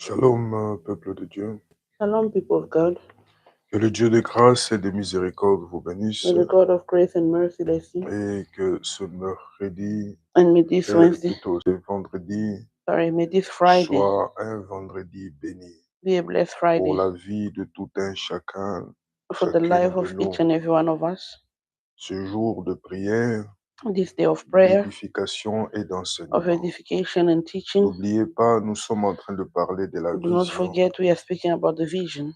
Shalom, peuple de Dieu. Shalom, people of God. Que le Dieu de grâce et de miséricorde vous bénisse May the God of grace and mercy bless you. et que ce mercredi, And may this Wednesday, plutôt ce vendredi, may this Friday soit un vendredi béni be a blessed pour Friday la vie de tout un chacun, for the chacune life de of nous. each and every one of us. Ce jour de prière, This day of prayer, d'édification et of d'enseignement. edification and teaching. N'oubliez pas, nous sommes en train de parler de la Do not vision forget we are speaking about the vision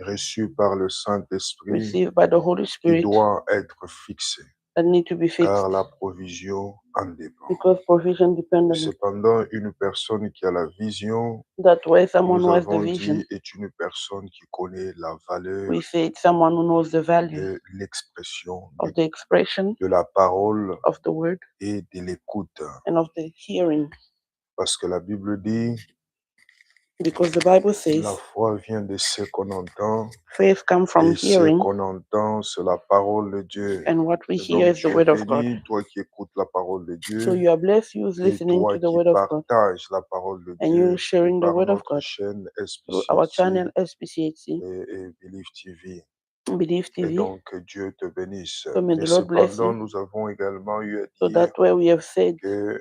reçue par le Saint-Esprit received by the Holy qui Spirit doit être fixée, that need to be fixed car la provision en dépend. because provision depends on it. Cependant, une personne qui a la vision, That way someone nous who has the avons vision, dit, est une personne qui connaît la valeur we say it's someone who knows the value de l'expression, of the expression de la parole of the word et de l'écoute. and of the hearing. Parce que la Bible dit, Because the Bible la says foi vient de ce qu'on entend, faith comes from et ce hearing, qu'on entend, c'est la parole de Dieu. and what we Et hear donc, is the tu es word of God. béni, toi qui écoutes la parole de So Dieu, you are blessed, you et listening toi to the qui word of God, partages la parole de and you Dieu sharing the par word of notre God chaîne through our SPCC channel SPCHC, et Believe TV. Believe Et TV. donc, Dieu te bénisse. So may Mais the Lord bless cependant, you. nous avons également eu à So dire that way we have said, que,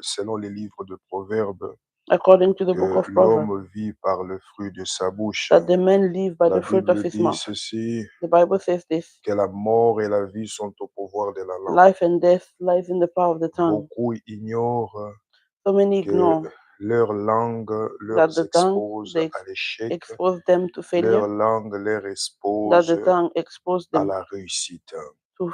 selon les livres de Proverbes, according to the book que of Proverbs, l'homme vit par le fruit de sa bouche. that the man live by La the fruit of Bible his dit mouth. ceci, The Bible says this: que la mort et la vie sont au pouvoir de la langue. life and death lies in the power of the tongue. Beaucoup ignorent So many que ignore leur langue that leur the tongue expose they à l'échec, expose them to leur failure, langue leur that expose the tongue expose à them la réussite. to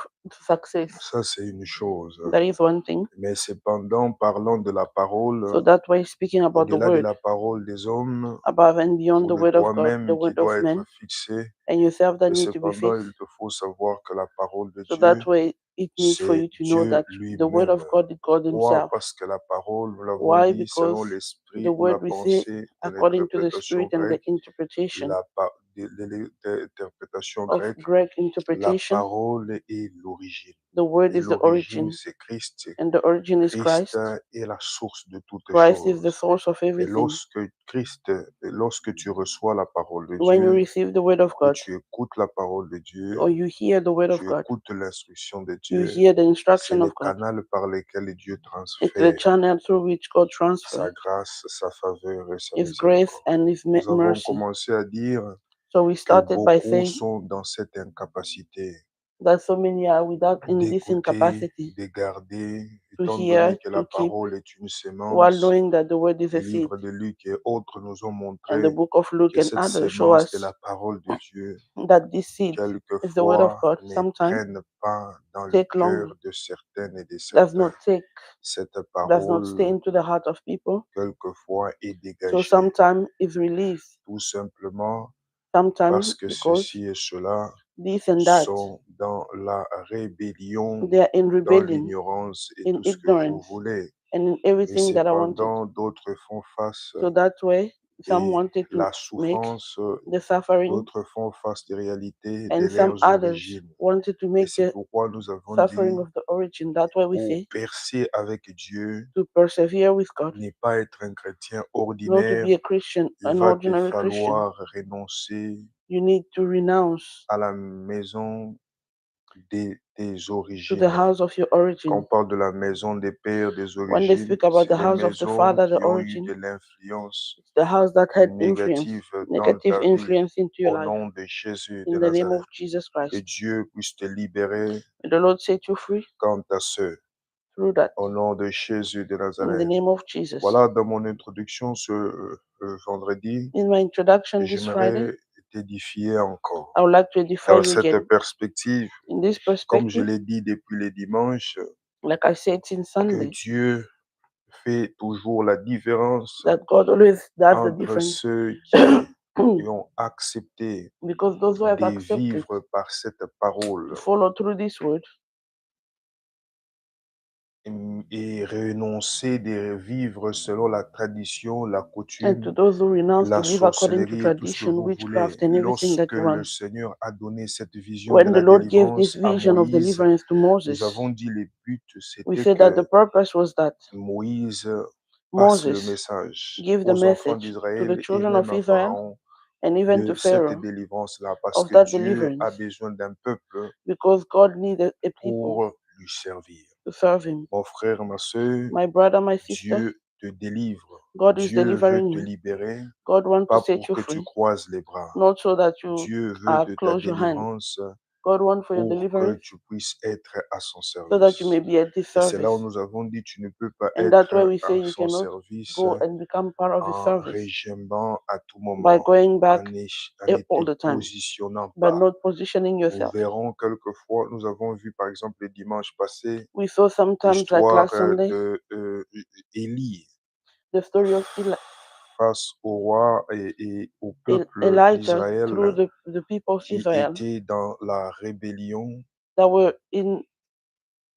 success. Ça, c'est une chose. That is one thing. Mais cependant, parlant de la parole, So that way, speaking about the au-delà de word, la parole des hommes, above and beyond the ou de word of God, the toi-même qui word of doit être men, fixé, and yourself that mais need to be cependant, fixed. il te faut savoir que la parole de So Dieu, that way, it needs for c'est you to know Dieu that the word lui-même. of God is God Pourquoi? Himself. Parce que la parole, nous l'avons Why? dit, selon Because l'esprit the ou la word we say pensée de according to the l'interprétation spirit and the grecque, interpretation de l'interprétation of grecque, Greek la interpretation. parole est l'origine. The word Et is the l'origine, origin, c'est Christ. and the origin is Christ Christ. est la source de toutes Christ is the choses. source of Et everything. lorsque tu reçois la parole de When you Dieu, receive the word of ou God, tu écoutes la parole de Dieu, or you hear the word of tu God, écoutes l'instruction de you Dieu, hear the c'est instruction le of God. canal par lequel Dieu It's the transfère channel through which God sa transfers grâce, sa faveur et sa His grace miséricorde. and His Nous avons mercy. commencé à dire So we que started by beaucoup saying sont dans cette incapacité that so many are without in this d'écouter, incapacity de garder, to étant hear, donné que la to keep, parole est une while sémence. knowing that the word is Les a seed. livres de Luc et autres nous ont And the montré book of Luke que and cette others show sémence de us la parole de Dieu, that this seed is the word of quelquefois, God. ne Sometimes prennent pas dans le take long, cœur de certaines et de does not certains. take, Cette does not stay parole, into the heart of people. quelquefois, est So dégagée, sometimes it's released. tout simplement Sometimes parce que because ceci et cela this and that, sont dans la rébellion, they are in dans rebellion, l'ignorance et in tout ce que vous ignorance, voulez. and in Et everything that I wanted. cependant, d'autres font face So that way, some de wanted to la make souffrance, the suffering, d'autres font face des réalités de and some leurs others origines. wanted to Et make c'est the pourquoi nous avons suffering dit, of the origin. That way we pour say percer avec Dieu, to persevere with God, n'est pas être un chrétien not to ordinaire, be a Christian, il an va te ordinary Christian. falloir renoncer You need to renounce à la maison des to the origines. house of your Quand on origin. parle de la maison des pères, des When they origines, speak about c'est the les house of the maisons father, the qui ont eu origin, de l'influence it's the house that had influence, négative dans negative ta vie. influence into your Au life. nom de Jésus de In the name Nazareth, of Jesus que Christ, Dieu puisse te libérer may the Lord set you free quant à ce. through that. Au nom de Jésus de In the Nazareth. name of Jesus. Voilà, dans mon introduction ce vendredi, In my introduction this Friday, j'aimerais t'édifier encore. I would like to edify Dans you cette again. perspective, In this comme je perspective, l'ai dit depuis les dimanches, like I said since que Sunday, Dieu fait toujours la différence that God always does the entre difference. ceux qui ont accepté Because those who have de accepted vivre par cette parole to follow through this word et renoncer de vivre selon la tradition, la and to coutume, those who renounce to la live according to sorcellerie, tout ce que tradition, vous voulez. witchcraft, and everything that Lorsque you le want. Seigneur a donné cette vision de When the la Lord gave this délivrance à vision of Moïse, deliverance to nous Moses, avons dit le but, we c'était said that the que purpose was that Moïse passe le Moses message give the aux enfants message to the d'Israël et children même of à Israel Pharaon and even to de cette Pharaoh délivrance-là, parce of que that Dieu a deliverance, besoin d'un peuple because God needed a people pour lui servir. to serve Him. Mon frère, ma soeur, My brother, my sister, Dieu te délivre. God is Dieu veut delivering te you. libérer, God wants to pas set pour you que tu free, croises les bras. not so that you Dieu veut de ta close your hand. délivrance God wants for your pour que deliverance tu puisses être à son so that you may service. be at His Et c'est là où service. nous avons dit, tu ne peux pas And that's why être we say à you son cannot service go and become part of His en service régimbant à tout by moment, going back en ne all te the time, positionnant but pas. not positioning Nous yourself. verrons quelquefois, nous avons vu par exemple le dimanche passé We saw sometimes, like l'histoire last Sunday, de Élie the story of face au roi et au peuple Elijah d'Israël through the people of qui Israel étaient dans la rébellion that were in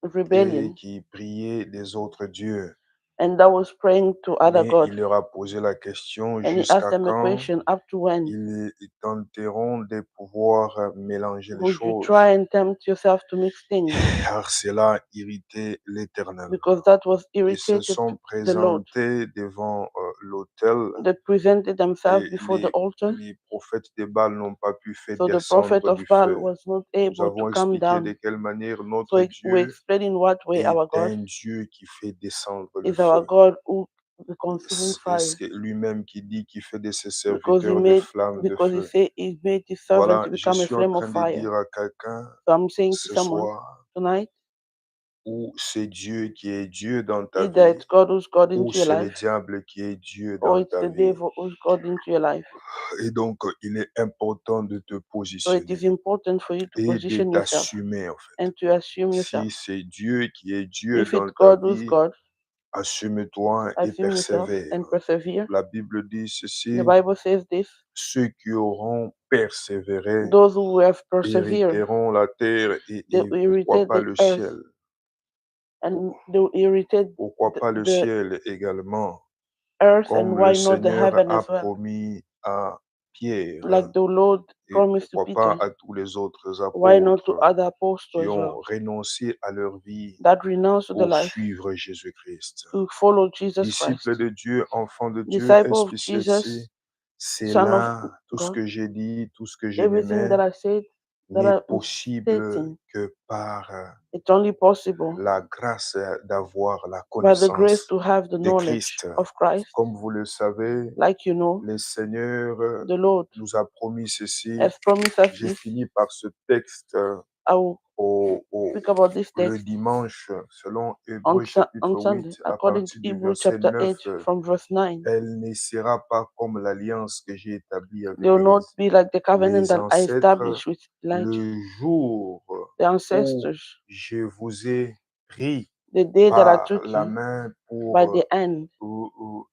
et rebellion qui priaient des autres dieux. and that was praying to other Mais gods. il leur a posé la question, And he asked jusqu'à them a quand question, up to when ils tenteront de pouvoir mélanger les would you choses, try and tempt yourself to mix things? car cela irritait l'Éternel. Because that was Ils se irritated sont the Lord. présentés devant l'autel They presented themselves et before the altar, les prophètes de Baal n'ont pas pu faire so the prophet descendre of du Baal feu. was not Nous able to avons come expliqué de down. quelle manière So notre we Dieu explain in what way est our God un Dieu qui fait descendre le is our feu. God who the consuming fire. C'est lui-même qui dit qu'il fait de ses Because serviteurs des flammes de he feu. said he made his servant Voilà, to je become a suis en flame of train de fire. dire à quelqu'un So I'm saying to ce someone soir, tonight, ou c'est Dieu qui est Dieu dans ta either vie, it's God who's God ou into your c'est le life, diable qui est Dieu or dans it's ta the vie. devil who's God into your life. Et donc, il est important de te So it positionner is important for you to et de position yourself t'assumer, en fait. and to assume Si yourself. c'est Dieu qui est Dieu If dans it's ta God who's vie, God, assume-toi et assume yourself persévère. and persevere. La Bible dit The ceci, Bible says this, ceux qui auront persévéré those who have persevered, hériteront la terre they et will pourquoi irritate pas the le earth ciel. and they will irritate Pourquoi pas le the ciel également, earth, and comme le why not the Seigneur heaven a as well? promis à Pierre Like the Lord et promised to pourquoi pas Peter, à tous les autres why not to apôtres other apostles qui as well, ont renoncé à leur vie that renounce the pour life suivre Jésus-Christ. to follow Jesus Christ. Disciple de Dieu, enfant de Dieu, Disciple of SPCC, Jesus, c'est son of là tout ce God, que j'ai dit, tout ce que j'ai everything nommé that I said, that n'est I'm possible stating, que par it's only possible la grâce d'avoir la by the grace connaissance to have the de knowledge Christ. of Christ. Comme vous le savez, Like you know, le Seigneur the Lord nous a promis ceci. has promised us J'ai this. fini par ce texte I will au, speak about this le text dimanche, selon Hébreux chapitre on Sunday, 8, à according to partir du Hebrews verset chapter 9. 8 from verse 9. Elle ne sera pas comme l'alliance que j'ai établie avec They will not be like the covenant les that I ancêtres established with Elijah, le jour the où ancestors, je vous ai pris the day that I par took la you main by pour the hand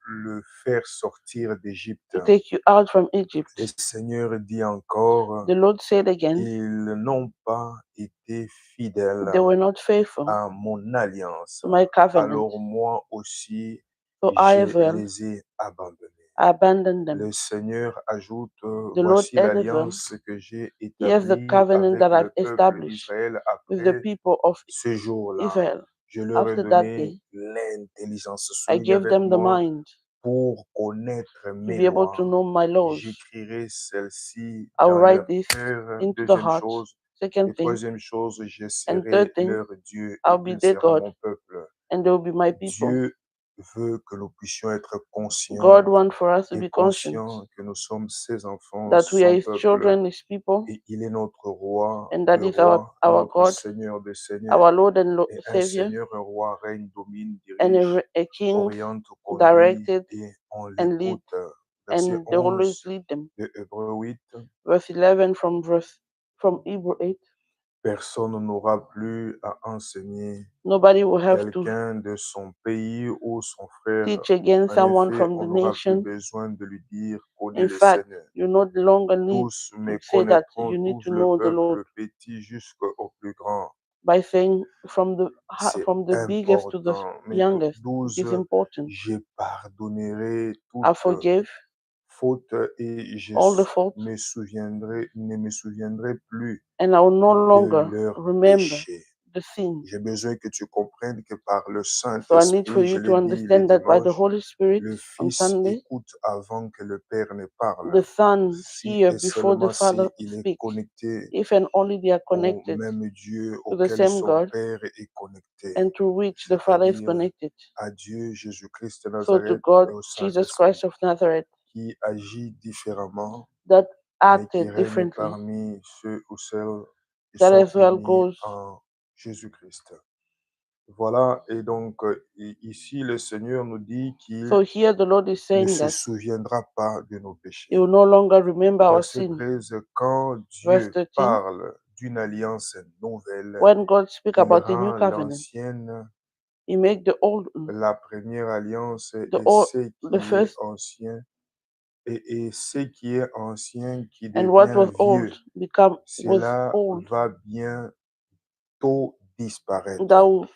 le faire sortir d'Égypte. to take you out from Egypt. Le Seigneur dit encore, The Lord said again, ils n'ont pas été fidèles they were not faithful à mon alliance. to my covenant, Alors moi aussi, so I je as well les ai abandonnés. abandoned them. Le Seigneur ajoute, The Lord voici added them. l'alliance que j'ai Here's the établie covenant avec that I've le peuple established d'Israël with the après people of ce jour-là. Israel. Je leur ai After that donné day, l'intelligence. I Souligne gave avec them the moi mind pour connaître to mes be able to lois. know my laws. J'écrirai celle-ci I will dans write leur this cœur. into the Deuxième heart. chose. Second Et thing, troisième chose, je and serai third thing, leur Dieu I'll et be il their sera God, mon peuple. and they will be my people. Dieu veut que nous puissions être conscients God wants for us to et be conscious conscients que nous sommes ses enfants, that we are son His peuple, children, His people, et il est notre roi and that de is our rois, notre God, Seigneur de seigneurs. our Lord and Et un Savior, Seigneur, un roi règne, domine, and dirige, a King oriente, conduit directed et on and lead, l'écoute. Verset and they always 11 lead them. de Hébreux 8. Verse 11 from Hebrew 8. Personne n'aura plus à enseigner Nobody will have to quelqu'un de son pays ou son frère. teach again En someone effet, from on the n'aura plus nation. besoin de lui dire connais In le fact, Seigneur. you no longer need Tous me to say that connaîtront, you need tout to le know the Lord peuple petit jusqu'au plus grand. by saying C'est from the biggest to the important. Mais youngest. It 12, is important. je pardonnerai I toute forgive faute et je all the faults, ne me souviendrai plus and I will no de longer leurs remember péchés. the sin. J'ai besoin que tu comprennes que par le So I need for Saint-Esprit, je you to l'ai dit le understand that by the dimanche, Holy Spirit le on Fils Sunday, écoute avant que le Père ne the parle. Son Si hear et before the seulement Father s'il est speaks. connecté If and only they are au connected même Dieu to the auquel same son God Père est connecté, and to which the Father is c'est-à-dire connected. à Dieu Jésus-Christ de So to Nazareth God, et au Jesus Saint-Esprit, Christ of Nazareth, qui agit différemment, that mais qui acted règne differently, parmi ceux ou celles qui that sont as well unis goes. en Jésus-Christ. Voilà, et donc ici le Seigneur nous dit qu'il So here the Lord is ne saying se that souviendra pas de nos He péchés. will no longer remember our Verset sin. 13, quand Verse Dieu 13, parle d'une alliance nouvelle, when God speaks il about a new rend covenant, l'ancienne, He make the old, la première alliance the et old, ce the qui est first, ancien, et ce qui est ancien qui and what was devient old vieux. was Cela old. va bientôt disparaître. That will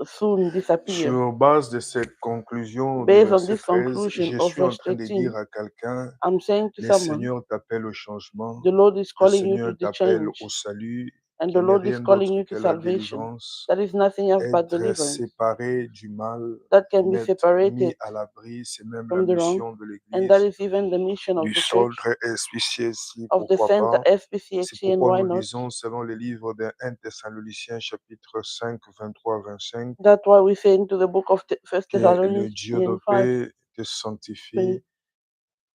soon disappear. Sur base de cette conclusion du Based on verset this 13, conclusion je of suis en verse train de 13, dire à quelqu'un, I'm saying to le someone, Seigneur t'appelle au changement, the Lord is le calling you to Seigneur the t'appelle change, au salut, and qui the n'est Lord is rien calling d'autre you que to la salvation. délivrance, That is nothing else but être deliverance. séparé du mal, That can be n'être mis separated à l'abri, c'est même la from the wrong, mission de and that l'Église, is even the mission of du the church, centre SPCSI, of the pourquoi center pas. C'est SPCHC, and pourquoi why nous not? lisons selon les livres de 1 Thessaloniciens chapitre 5, 23-25, That's why we say into the book of First que le Dieu de Thessalonians 5, paix te sanctifie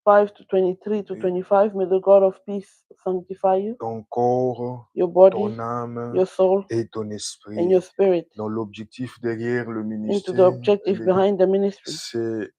25 to 23 to et 25, may the God of peace sanctify you, ton corps, your body, ton âme your soul, et ton and esprit. your spirit, Donc l'objectif derrière le into the ministère, objective behind the ministry. c'est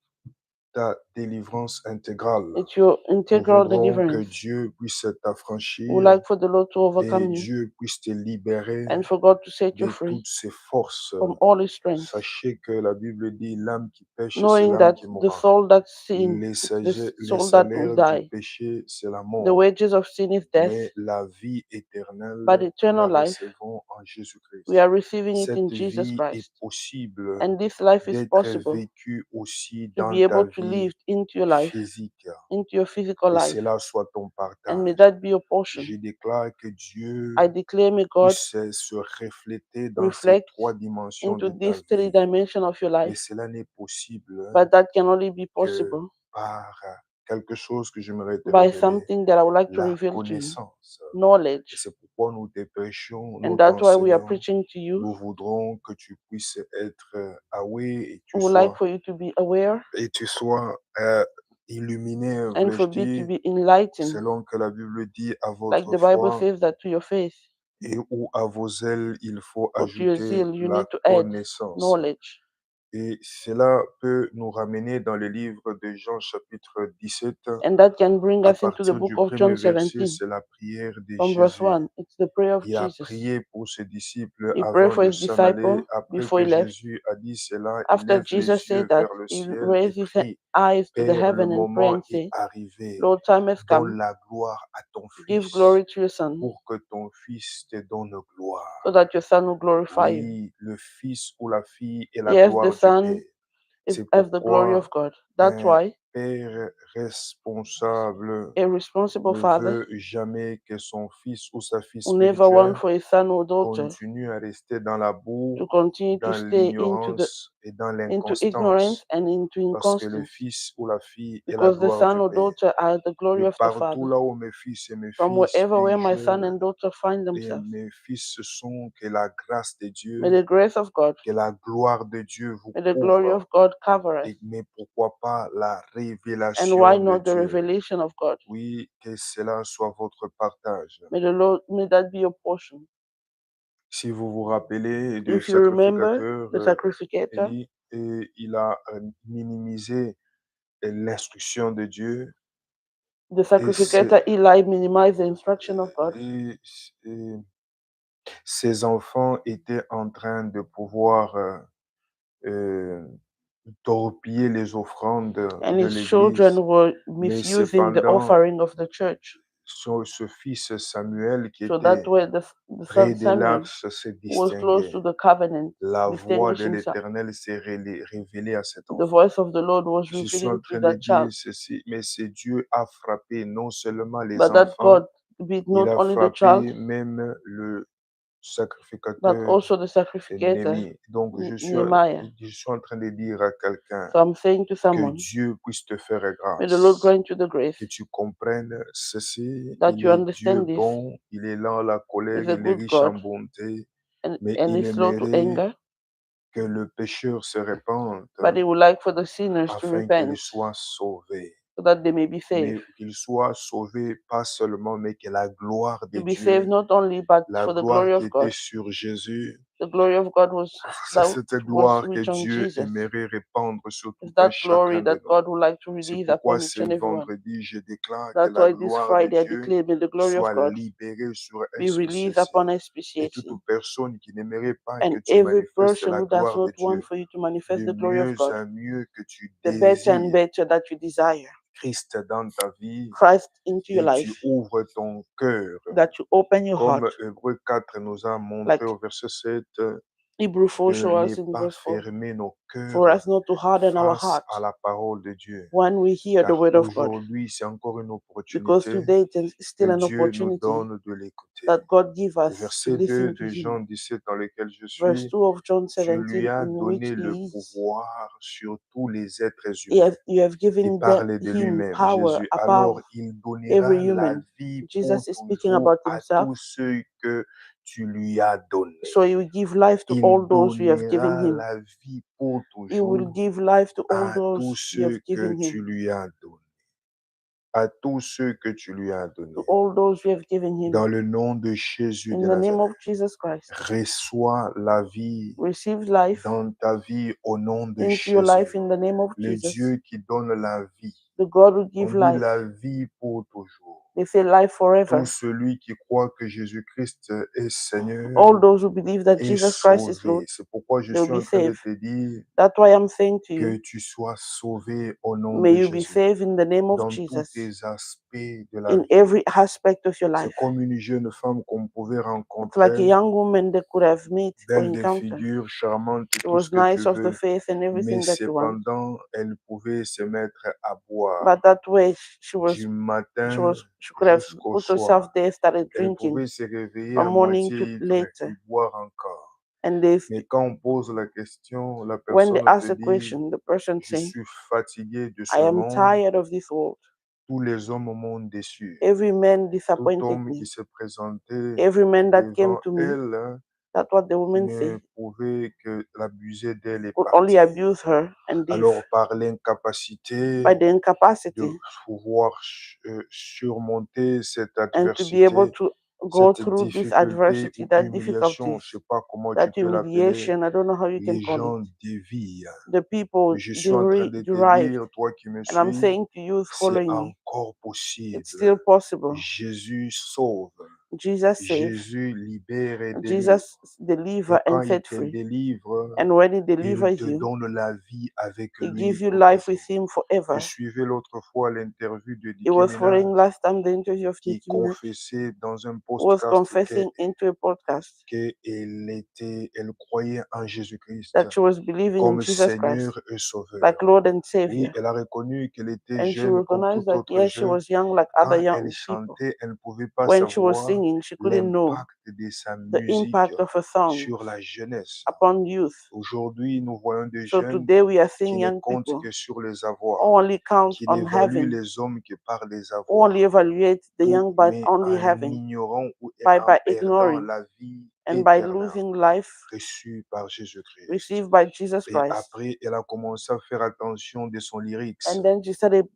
ta délivrance intégrale. It's your Nous integral voudrons que deliverance. Dieu puisse We would t'affranchir like for the Lord to et overcome you Dieu puisse te libérer and for God to set you de free toutes ses forces. from all His strength, Sachez que la Bible dit l'âme qui pêche, c'est knowing l'âme that qui the mourra. soul that sins, Les, it's the les soul that will salaires du die. péché, c'est la The mort. wages of sin is death, Mais la vie but éternelle, nous la eternal life, recevons en we Jésus-Christ. are receiving it Cette in Jesus vie est Christ. possible And this life is d'être possible vécue aussi to dans be ta able to vie live into your life, physique. into your physical Que life. cela soit ton And may partage. that be your portion. Je déclare que Dieu I declare, may God puisse se refléter dans ces reflect trois dimensions into de ta these three vie. dimensions of your Et life, cela n'est possible but that can only be que possible par quelque chose que j'aimerais te by révéler, something that I would like to la reveal to you, connaissance. Et knowledge. c'est pourquoi nous te prêchons, nous And that's why we are t'enseignons. preaching to you. Nous voudrons que tu puisses être aware We would like for you to be aware et tu sois illuminé, and voulais-je for you to dire, be enlightened, selon que la Bible dit à like votre the Bible foi says that to your faith et ou à vos ailes, il faut or to your ajouter zeal, you la need to add connaissance. knowledge. Et cela peut nous ramener dans le livre de Jean chapitre 17. And that can bring À us into the partir book du of John premier verset, 17. c'est la prière de From verse Jésus. 1, it's the prayer of Il a Jesus. prié pour ses disciples He prayed avant for de his s'en aller. disciple Après before que he left. Jésus a dit cela, il After lève les Jesus said yeux that, vers le he ciel et raised his prie. eyes to the Père, le heaven and pray moment and est say, arrivé. Lord, time has Donne come. la gloire à ton Give Fils glory to your Son, pour que ton Fils te donne gloire. so that your Son will glorify you. Oui, le Fils ou la fille est la Yes, the gloire du Son Père. is C'est as the glory pourquoi of God. That's un why Père responsable a responsible ne father veut jamais que son fils ou sa fille will never want spirituelle for his son or daughter continue à rester dans la boue, to continue to dans stay l'ignorance et dans into ignorance l'inconstance, and into parce que le inconstance, fils ou la fille est la because the gloire son du or Père. daughter are the glory De of the partout Father. là où mes fils et mes From filles wherever where my son spirituels and daughter find et themselves, mes fils sont, que la grâce de may Dieu, the grace of God, que la gloire de Dieu vous may the glory couvre, of God cover us, mais pourquoi pas la and why révélation de not the Dieu. revelation of God? Oui, que cela soit votre partage. May the Lord, may that be your portion. Si vous vous rappelez du If you remember sacrificateur, the sacrificator, Élie, et il a minimisé l'instruction de Dieu the et, sacrificator Eli minimized the instruction of God, et- et ses enfants étaient en train de pouvoir euh, torpiller les offrandes and de his children l'Église. were Mais misusing the cependant, offering of the church. ce fils Samuel qui So that était way the près son de Samuel l'arche se was close distinguait. to the covenant, La voix distinguished de himself. l'Éternel s'est révélée à cet The enfant. voice of the Lord was Je suis en revealing to train de that child. dire ceci, mais c'est Dieu a frappé non seulement les But that enfants, God beat il not a only the child, frappé même le sacrificateur also the et sacrificator, Néhémie. Donc, Nehemiah. je suis en train de dire à quelqu'un So I'm saying to que someone, Dieu puisse te faire may the Lord grâce, grant you the grace, que tu comprennes ceci. that Il you est Dieu understand this. bon, il est lent à la colère, He's a il est good riche en God, bonté, and mais il is slow to aimerait anger, que le pécheur se répande but He would like for the sinners to afin qu'il repent, soit sauvé. so that they may be Mais saved. qu'il soit sauvé, pas seulement, mais que la gloire de To be saved Dieu, not only, but la for the gloire glory qui of était God. sur Jésus, The glory of God c'est that cette was gloire que rich on Dieu Jesus. aimerait répandre sur tout It's un that glory chacun de that nous. God would like to C'est release pourquoi upon ce each and everyone. vendredi, je déclare que That's la why this gloire de Friday I Dieu declare, may the glory of soit God libérée sur be released SPCC. upon Et SPCHC. toute personne qui n'aimerait pas que And tu every manifestes person la who does gloire de not want Dieu, for you to manifest de the glory of mieux God, en mieux que tu the better and désires better that you desire Christ dans ta vie Christ into your et tu life, ouvres ton cœur. that you open your Comme heart, Hébreux 4 nous a montré like au verset 7, Hebrew 4 de show us ne in pas verse 4, fermer nos for cœurs us not to harden our face heart à la parole de Dieu. when we hear the Car word of God, aujourd'hui, c'est encore une because opportunité today it is still que an Dieu nous opportunity donne de l'écouter. that God give Le us to verset 2 listen to de Him. Jean 17 dans lequel je Verse suis, 2 of John tu lui 17, as in which donné le He is, pouvoir sur tous les êtres humains. you have Il given parlait de Him lui-même, power Jésus. above Alors, il every donnera la human. vie pour Jesus is speaking toujours about à Himself, tous ceux que tu lui as donnés. so He will give life to Il all those we have given donnera Him. la vie pour He will toujours give life to all à those tous you have ceux que given tu Him. lui as donnés. À tous ceux que tu lui as donnés. To all those you have given Him. Dans le nom de Jésus In de the name Nazareth, of Jesus Christ, reçois la vie receive life dans ta vie au nom de into your life Jésus. in the name of Le Jesus. Dieu qui donne la vie. The God who On gives dit life. la vie pour toujours. They say life forever. Tout celui qui croit que Jésus-Christ est Seigneur All those who believe that est Jesus Christ is Lord, sauvé. C'est pourquoi je they will suis be en train de saved. te dire That's why I'm saying to que you, tu sois sauvé au nom may de you be Jésus. saved in the name of Dans tous Jesus, tes aspects de la in vie. every aspect of your C'est life. comme une jeune femme qu'on pouvait It's like a rencontrer, young woman they could have met or belle de encountered. figure, charmante, She tout was ce que tu nice of the veux. face and Mais everything that you want. cependant, elle pouvait se mettre à boire But that way she du matin could have jusqu'au put soir. herself there, started Elle drinking pouvait se réveiller à from morning moitié to ivre later. et boire encore. And Mais quand on pose la question, la when they personne ask te a dit, question, the person je say, suis fatigué de I ce am monde, tired of this world. tous les hommes m'ont déçu. Every man Tout disappointed homme me. qui se présentait Every man that came devant to me, elle that's what the woman ne say, pouvait que l'abuser d'elle et could only partir. abuse her and leave. Alors par l'incapacité By the de incapacity pouvoir surmonter cette and to be able adversité, to go cette through this difficulté adversity, ou that humiliation, difficulties, je ne sais pas comment tu that peux l'appeler, humiliation, I don't know how you can les call gens it. dévient. The people Mais je suis en train de te derived. dire, toi qui me And I'm suis, saying to you c'est following me, encore it's possible. still possible. Jésus sauve. Jesus saves. Jésus libère et délivre. Jesus Et deliver quand and il set te free. délivre, And when he il delivers te you, donne la vie avec he lui gives you pour life toujours. with him Je forever. suivais l'autre fois l'interview de He Nicki was following Minaj last time the interview of qui Nicki Minaj, confessait dans un was podcast confessing into a podcast elle croyait en Jésus-Christ that she was believing in comme Jesus Christ, Seigneur et Sauveur. like Lord and Oui, Savior. elle a reconnu qu'elle était And she jeune comme recognized tout that, autre yes, she jeune. was young like other Quand young elle people. chantait, elle ne pouvait pas When she was savoir singing, she couldn't know l'impact de sa the musique impact of a song sur la jeunesse. upon youth. Aujourd'hui, nous voyons des So jeunes today we are qui seeing ne young comptent people que sur les avoirs, who only count qui on n'évaluent having, les hommes que par les who avoirs, only evaluate the young by mais only en having, ignorant ou by en perdant ignoring la vie and by éternelle losing life reçue par Jésus-Christ. received by Jesus Et Christ. après, elle a commencé à faire attention de son lyrics. And then she started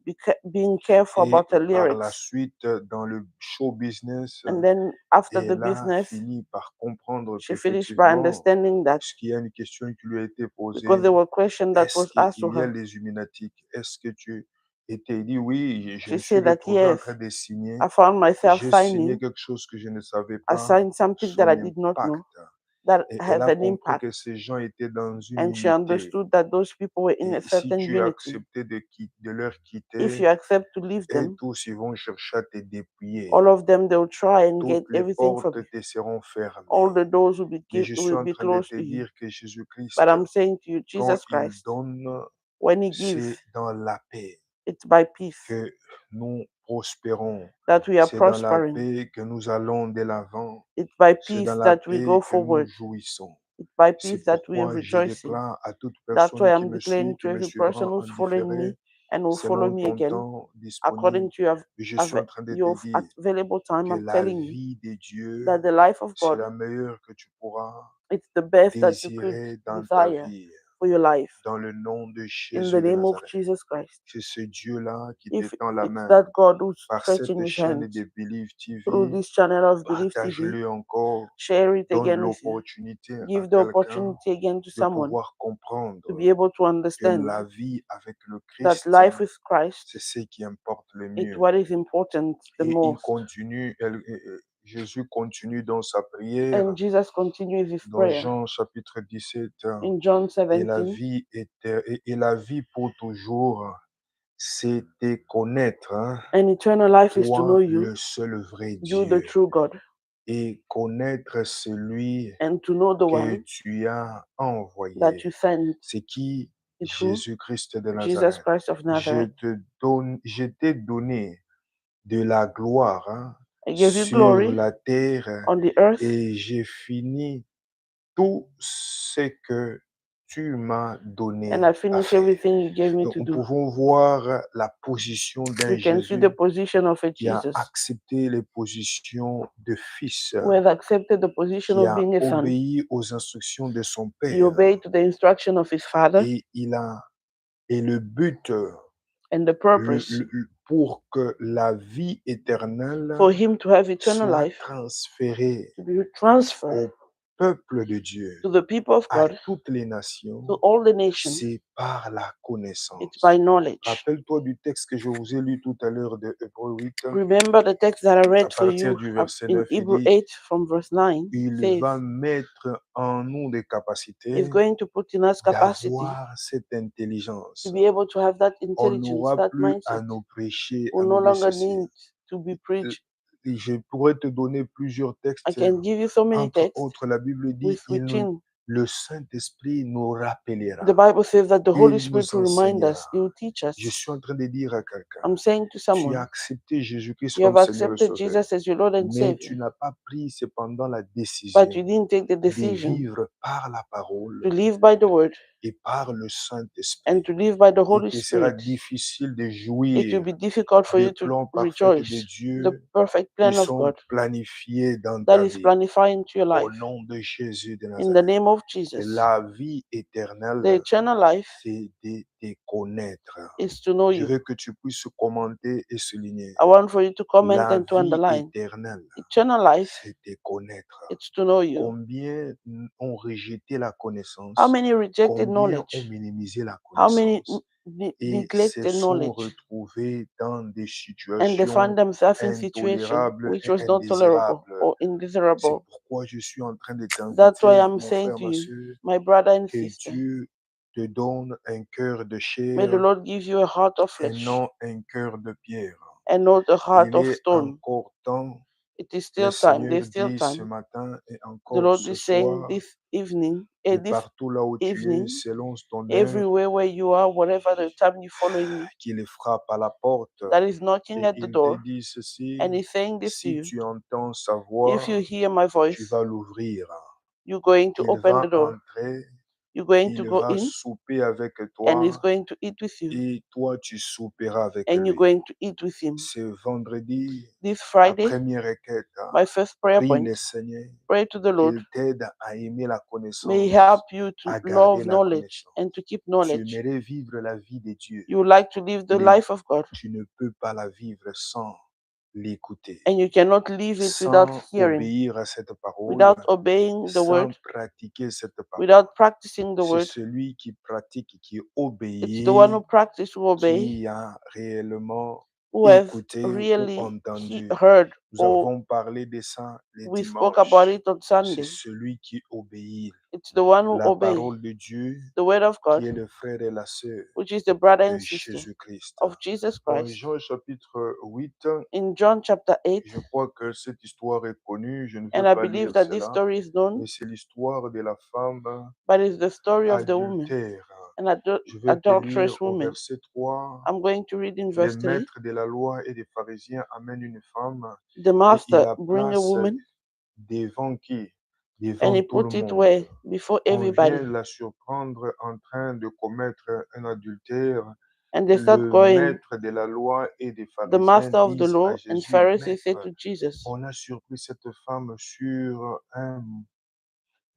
being careful Et about her par la lyrics. suite, dans le show business, And then after the elle a business, fini par comprendre she finished by qu'effectivement, understanding that, puisqu'il y a une question qui lui a été because posée, there were questions that est-ce was asked to qu'il y a her. les Illuminatiques? Est-ce que tu étais dit, oui, je She me suis said that, retrouvé en yes, train de signer. I found myself J'ai signé signing. quelque chose que je ne savais I pas, signed something that son I did not know impact. that Et elle has a an compris impact. que ces gens étaient dans une And she unité. understood that those people were in a Et si certain tu unity. acceptais de leur If quitter, you accept to leave et them, tous ils vont chercher à te dépouiller. all of them, they'll try and get Toutes les everything from portes you. te seront fermées. All the doors will Mais je suis will en be train de closed te to you. dire que Jésus-Christ, But I'm saying to you, quand Jesus il Christ, donne, when he gives, c'est dans la paix it's by peace. que nous prospérons. that we are C'est dans la prospering. paix que nous allons de l'avant. It's by C'est peace dans la that we paix go que nous forward. jouissons. It's by C'est peace that we are pourquoi je rejoicing. déclare à toute That's why personne qui I'm me declaring suit, qui to me every suivra person who's en following différé, me and will follow selon me ton again, temps according disponible. to your, Je suis en train de your te dire available time. que I'm la telling you vie de Dieu, that the life of c'est God, la meilleure que tu pourras it's the best that you could désirer dans ta desire vie. for your life. Dans le nom de In the Jésus de name of Nazareth. Jesus Christ. C'est ce Dieu-là qui If t'étend la it's main that God who's par stretching cette his chaîne hands de Believe through TV. this channel of Believe TV, Partage-le encore. share it Donne again with you. l'opportunité à Give the quelqu'un opportunity again to de someone pouvoir comprendre to be able to que understand la vie avec le that Christ, life with Christ c'est ce qui importe le is mieux. what is important the Et il most. continue, Jésus continue dans sa prière, And Jesus continues his dans prayer Jean chapitre 17, in John et la 17. vie et la vie pour toujours, c'est de connaître, And eternal life is to know toi, you, le seul vrai you the Dieu, true God, et connaître celui and to know the que one tu as envoyé. that you sent. C'est qui? It's who? Jésus-Christ de Jesus Nazareth. Christ of Nazareth. Je t'ai donné de la gloire I give you sur glory la terre on the earth, et j'ai fini tout ce que tu m'as donné and I à finish faire. everything you gave me Donc, to nous do. pouvons voir la position d'un We can see Jésus the position of a qui a Jesus accepté les positions de fils, who has accepted the position qui of a being a son. obéi aux instructions de son He père. obeyed to the instruction of his father, Et le but, and the purpose pour que la vie éternelle for him to have eternal soit life, transférée to be transferred au peuple de Dieu, to the people of à God, toutes les nations, to all the nations. c'est par la It's connaissance. by knowledge. Rappelle-toi du texte que je vous ai lu tout à l'heure de Hébreux 8. Remember the text that I À read for partir you du verset in 9, il Hebrew dit, 8 from verse 9. il Says, va mettre en nous des He's capacités going to put in us capacity d'avoir cette intelligence. to be able to have that On intelligence, n'aura that plus à mindset. nous prêcher, We à no nous longer laisser. need to be preached. Et je pourrais te donner plusieurs I textes. can give you so many Entre texts autres, la Bible dit, within. le Saint-Esprit nous rappellera. The Bible says that the Holy Il Spirit nous will remind enseignera. us, He will teach us. Je suis en train de dire à quelqu'un, I'm saying to tu as someone, accepté Jésus-Christ you have comme Seigneur et accepted Sauveur, Jesus as your Lord and mais tu Savior, n'as pas pris cependant la but décision you didn't take the de decision vivre par la parole to live by the Word et par le and Saint-Esprit. to live by the Il Holy te sera Spirit. difficile de It will jouir be difficult for des you to plans parfaits de rejoice the Dieu perfect qui plan of sont God planifiés dans that ta is vie. planifying to your Au life. nom de Jésus de In the Nazareth. name of Et Jesus, la vie the éternelle, eternal life c'est de te connaître. is to know Je you. veux que tu puisses commenter et souligner. I want for you to comment La and to vie underline. éternelle, Eternal life, c'est te connaître. it's to know you. Combien ont rejeté la How connaissance? many rejected Combien knowledge? ont minimisé la How many connaissance? Et se neglected sont knowledge? retrouvés dans des And they situations find themselves in situations intolérables which et was not tolerable indésirables. or C'est indesirable. pourquoi je suis en train de That's why t'inviter, I'm mon saying frère, to ma you, soeur, my brother and que sister, Dieu te donne un cœur de may the chair Lord give you a heart of et flesh non un cœur de pierre. and not a heart Il of est stone. encore temps. It is Le still time. Seigneur There's still dit ce time. matin et The encore Lord ce is saying soir, this evening, et this partout là où tu es, evening, selon ton heure, everywhere where you are, whatever the time you're following me, qu'il frappe à la porte. that is knocking Et at the il te door, dit ceci, and He's saying this to si you. tu entends sa If voix, you hear my tu voice, vas l'ouvrir. you're going to Il open the va door. entrer, You're going to il go va in, souper avec and He's toi going to eat with you, et toi tu souperas avec and you're lui. going to eat with Him. Ce vendredi, This la Friday, première requête, my first prayer prie point, le Seigneur pray to the Lord. qu'il t'aide à aimer la May He connaissance, help you to à garder love la knowledge connaissance. and to keep Tu knowledge. aimerais vivre la vie de Dieu, You would like to live the mais life of God, tu ne peux pas la vivre sans l'écouter, and you cannot live it without sans hearing, obéir à cette parole, without obeying the sans word, pratiquer cette parole. without practicing the C'est word. celui qui pratique, qui It's the one obéit, who practices, who obey, qui a réellement who have écouté ou really entendu. heard, Nous or avons parlé de ça les we spoke about dimanches. it on C'est Sunday. celui qui obéit. It's the one who La obeys parole de Dieu, the word of qui God, est le frère et la sœur which is the brother de and sister Jésus-Christ. of Jesus Dans Christ. Jean chapitre 8, In John chapter 8, je crois que cette histoire est connue, je ne and veux I pas believe lire that this cela, story is known, mais c'est l'histoire de la femme but it's the story of the woman adultère Je vais te lire adulterous au woman. verset 3. I'm going to read in Les verse 3. maîtres de la loi et des pharisiens amènent une femme The et il master la bring a place woman devant qui? and Devant he tout le put it monde. where? Before On vient everybody. la surprendre en train de commettre un adultère. And they start Le going. maître de la loi et des The pharisiens master of the disent à law and Jésus, Pharisees said Maître, to Jesus, on a surpris cette femme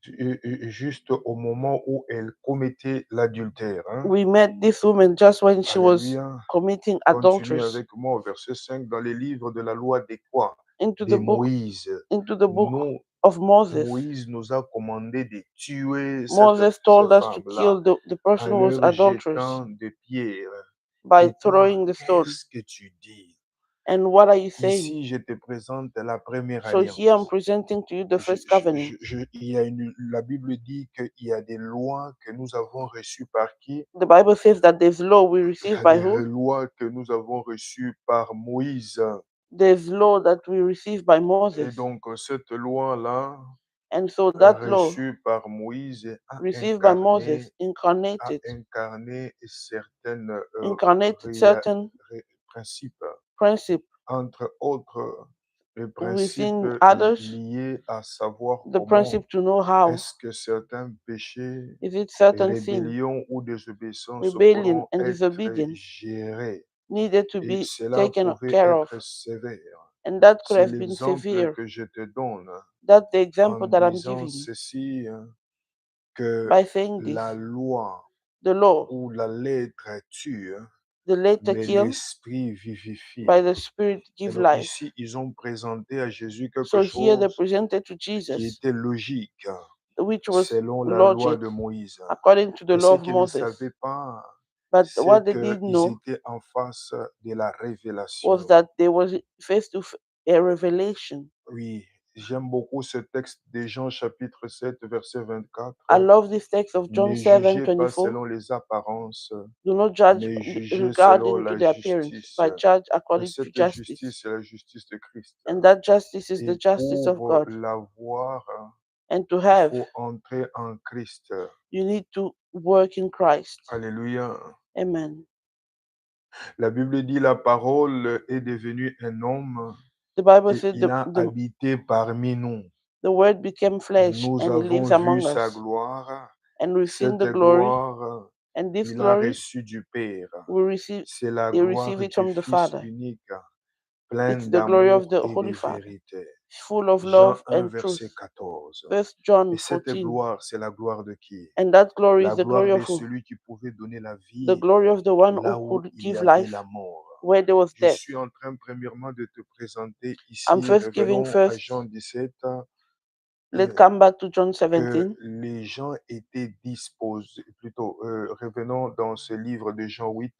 juste au moment où elle commettait l'adultère. Hein. we met this woman just when she was Alléluia. committing Continue adultery. avec moi au verset 5 dans les livres de la loi des quoi? Into De the book Moïse. Nous, of Moses. Moïse nous a commandé de tuer Moses cette told us to femme-là kill the person en who was leur adulterous jetant des pierres. by Et toi, throwing the stone. qu'est-ce que tu dis? And what are you saying? Ici, je te présente la première So here I'm alliance. presenting to you the first covenant. La Bible dit qu'il y a des lois que nous avons reçues par qui? The Bible says that there's law we Il y receive a by des who? lois que nous avons reçues par Moïse. There's law that we receive by Et Moses. donc, cette loi-là, And so that law reçue par Moïse, received by Moses a incarné certaines incarnated certain principes, principes entre autres, le principe within others, lié à savoir the comment principle to know how est-ce que certains péchés, is it certain sin, rébellions ou désobéissances rebellion pourront and être disobedience gérés. needed to Et be cela taken pouvait care of. être sévère. And that could C'est have been l'exemple severe. que je te donne That's the en example that I'm disant giving ceci, que by saying this. la loi The law, ou la lettre tue, the letter mais kill, l'esprit vivifie. by the Spirit Et give donc life. ici, ils ont présenté à Jésus quelque So here they chose presented to qui Jesus, était logique which was selon la loi logic de Moïse. according to the Mais law ce of qu'ils ne Moses. savaient pas, But what c'est they didn't qu'ils know étaient en face de la was révélation. that there was face to a revelation. Oui, j'aime beaucoup ce texte de Jean chapitre 7, verset I 24. love this text of John Ne 7, jugez pas 24. selon les apparences, Do not judge mais jugez selon regarding to la the appearance, justice. but judge Et according to cette justice. justice, c'est la justice de Christ. And that justice is the Et justice of pour God. l'avoir, And to il have, faut entrer en Christ. you need to work in Christ. Alléluia. Amen. La Bible dit la parole est devenue un homme The Bible et says il a habité parmi nous. the word became flesh Nous and he lives avons vu among sa us. gloire. And we've seen Cette the glory. gloire, And this il l'a glory, reçue du Père. we receive, C'est la they gloire receive it du from the Fils Father. unique, It's plein the glory of d'amour the et Holy de Father, vérité. full of Jean love 1, and truth. verset 14. First John Et cette 14. gloire, c'est la gloire de qui? And that glory La is the gloire glory de of who? celui qui pouvait donner la The vie glory of the one là who où could il y give avait life la mort. where there was Je death. suis en train premièrement de te présenter I'm ici, first giving revenons à first. Jean 17, Let's come back to John que 17. les gens étaient disposés, plutôt, revenons dans ce livre de Jean 8,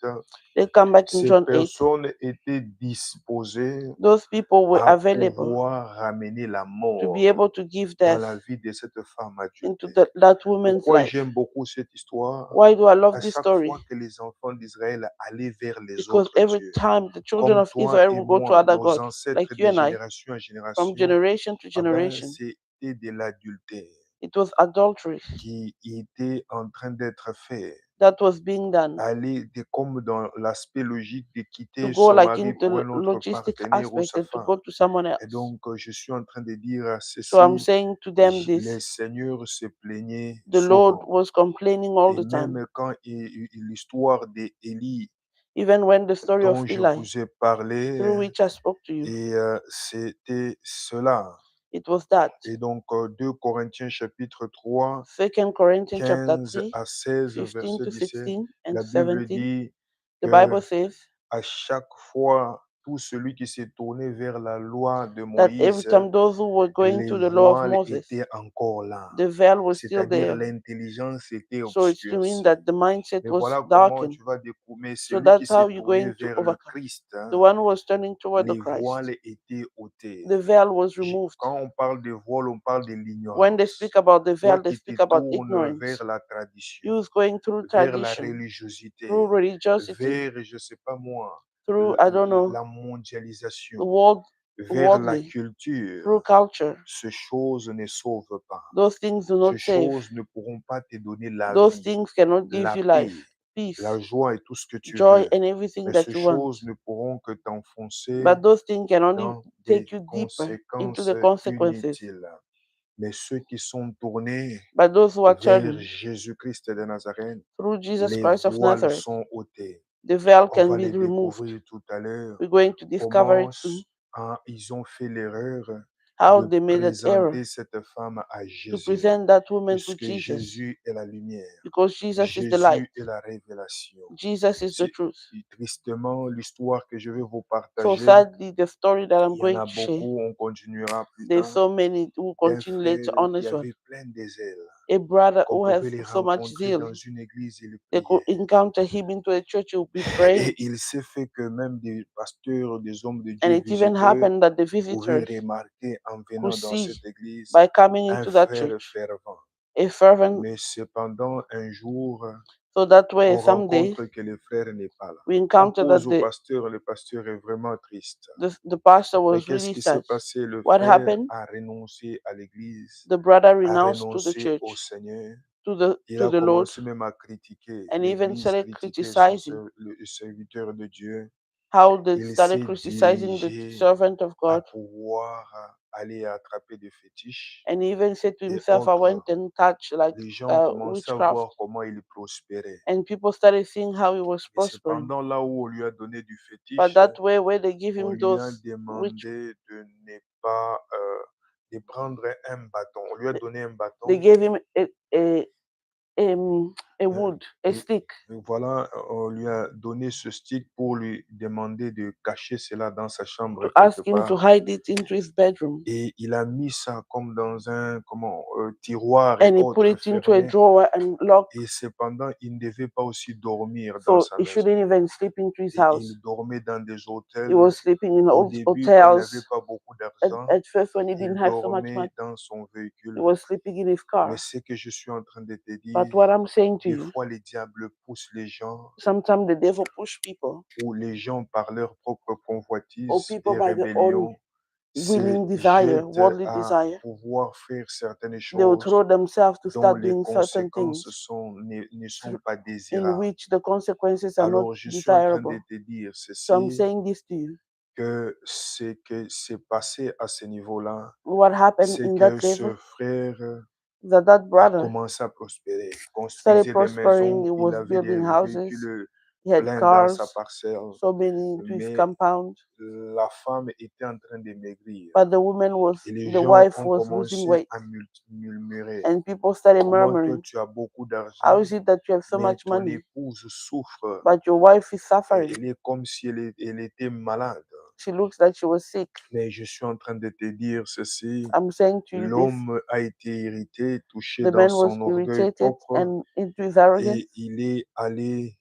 Let's come back in ces John 8. personnes étaient disposées Those people were à available pouvoir ramener la to mort be able to give dans death la vie de cette femme into adultère. that woman's Pourquoi life. j'aime beaucoup cette histoire? Why do I love À this chaque story? fois que les enfants d'Israël allaient vers les Because autres every dieux, time the children comme of toi Israel et will go to moi, other nos gods, ancêtres like you de and I, génération en from génération, generation to ah ben, generation, c'était de l'adultère it was adultery qui était en train d'être fait. that was being done. Aller comme dans l'aspect logique de To quitter go son like mari in pour the un autre logistic partenaire ou aspect sa and to femme. go to someone Et else. donc, je suis en train de dire So I'm ceci, saying to them les this. seigneurs se plaignaient The Lord souvent. was complaining all Et the time. même quand l'histoire d'Élie Even when the story of dont je Eli, vous ai parlé, through which I spoke to you, et c'était cela. it was that. Et donc, 2 Corinthiens chapitre 3, 2 Corinthians chapter 15 3, à 16, 15 verset to 17, 16 and la Bible 17. dit The que Bible says à chaque fois, tout celui qui s'est tourné vers la loi de that every Moïse, time those who were going les to the law of voiles Moses, étaient encore là. the veil was still C'est-à-dire there. l'intelligence était So it's to mean obscurcie. that the mindset Mais was voilà comment darkened. tu vas découvrir So celui qui that's how s'est you're tourné going to vers le overcome. Christ. The one who was turning toward the Les Christ, voiles étaient ôtés. the veil was removed. Quand on parle de voile, on parle de When they l'ignorance. speak about the Toi veil, they qui te speak about tournes ignorance. vers la tradition, You's going through vers la tradition, religiosité, through religiosity, vers, je ne sais pas moi, through, I don't know, la the mondialisation. world vers la worldly, culture, through culture. ces choses ne sauvent pas. Those things do Ces not save. choses ne pourront pas te donner la Those vie, things cannot give la you paix, life, peace, la joie et tout ce que tu joy, veux. and everything Mais that ces you want. choses ne pourront que t'enfoncer But those things can only dans take des you deeper into conséquences the consequences. inutiles. Mais ceux qui sont tournés But those who are vers turning Jésus-Christ de Nazareth, through Jesus les Christ of voiles Nazareth, sont ôtées. the veil On can va be les removed. découvrir tout à l'heure. We're going to discover it soon. Ils ont fait l'erreur How de they made an error présenter cette femme à to Jésus, present that woman to puisque Jesus, Jésus est la lumière, because Jesus is the light. Jésus est la révélation. Jesus is the truth. Tristement, l'histoire que je vais vous So partager, sadly, the story that I'm il y en going a to share, beaucoup, on continuera plus there's tard, so many who d'un continue frère later on qui as well. avait plein des ailes, A brother qu'on who has pouvait les so much rencontrer zeal, dans une église et le they could prier. encounter him into a church, he would be praying. Et il s'est fait que même des pasteurs, des hommes de And Dieu it even visiteurs happened that the pouvaient visitors remarquer en could venant dans see cette église by coming un into that frère church fervent. a fervent, Mais cependant, un jour, so that way on someday rencontre que le frère n'est pas là. we On encounter that pose au pasteur, le pasteur est vraiment triste. the pastor Mais was qu'est-ce really qui s'est sad. passé? Le What frère happened? a renoncé à l'église, The brother a renounced to the renoncé au church, Seigneur. to Il a the Lord, commencé même à critiquer and even l'église, started critiquer son criticizing le serviteur de Dieu. how they Il started s'est criticizing the dirigé servant of à God, pouvoir aller attraper des fétiches and he even said to et himself, I went autres. and touched like Les gens ont commencé à witchcraft, voir comment il prospérait. and people started seeing how he was Et prospering. cependant, là où on lui a donné du But fétiche, that way where they give on him lui a those witch, demandé de ne pas de prendre un bâton. On lui a donné un they bâton. gave him a euh, wood, a et, stick, et voilà, on lui a donné ce stick pour lui demander de cacher cela dans sa chambre to quelque ask him to part. hide it into his bedroom. Et il a mis ça comme dans un tiroir et And he put autres it into a fermé. drawer and locked, Et cependant, il ne devait pas aussi dormir dans so sa he maison. shouldn't even sleep into his Et house. il dormait dans des He hôtels. was sleeping in Au début, quand il n'avait hotels. pas beaucoup d'argent, At first, when he il didn't have so much dormait money, dans son he véhicule. was sleeping in his Mais car. ce que je suis en train de te But dire, what I'm saying to des you, fois, les diables poussent les gens, sometimes the devil push people, ou les gens, par leur propre or convoitise people et by their own rébellion, se willing desire, jettent worldly à desire. pouvoir faire certaines They will choses throw themselves to dont start les doing certain conséquences things ne sont pas in désirables. which the consequences are not Alors, je suis en train de desirable. te dire So I'm ceci, saying this to you. que ce qui s'est passé à ce niveau-là, What happened c'est in que that ce level, frère that a brother commencé à prospérer. Il started construisait des prospering. He maisons, il was avait des building houses. véhicules He had pleins dans sa cars, parcelle, so many into his mais compound. la femme était en train de maigrir. But the woman was, Et les the gens wife ont was losing commencé weight, à murmurer. and people started Comment toi murmuring, tu as beaucoup how d'argent, is it that you have so mais much ton money, épouse souffre. but your wife is Et suffering? elle est comme si elle était malade. She looks like she was sick. Mais je suis en train de te dire ceci, I'm saying to you this, l'homme a été irrité, touché the dans man was son orgueil irritated propre, and into his arrogance, et il est allé,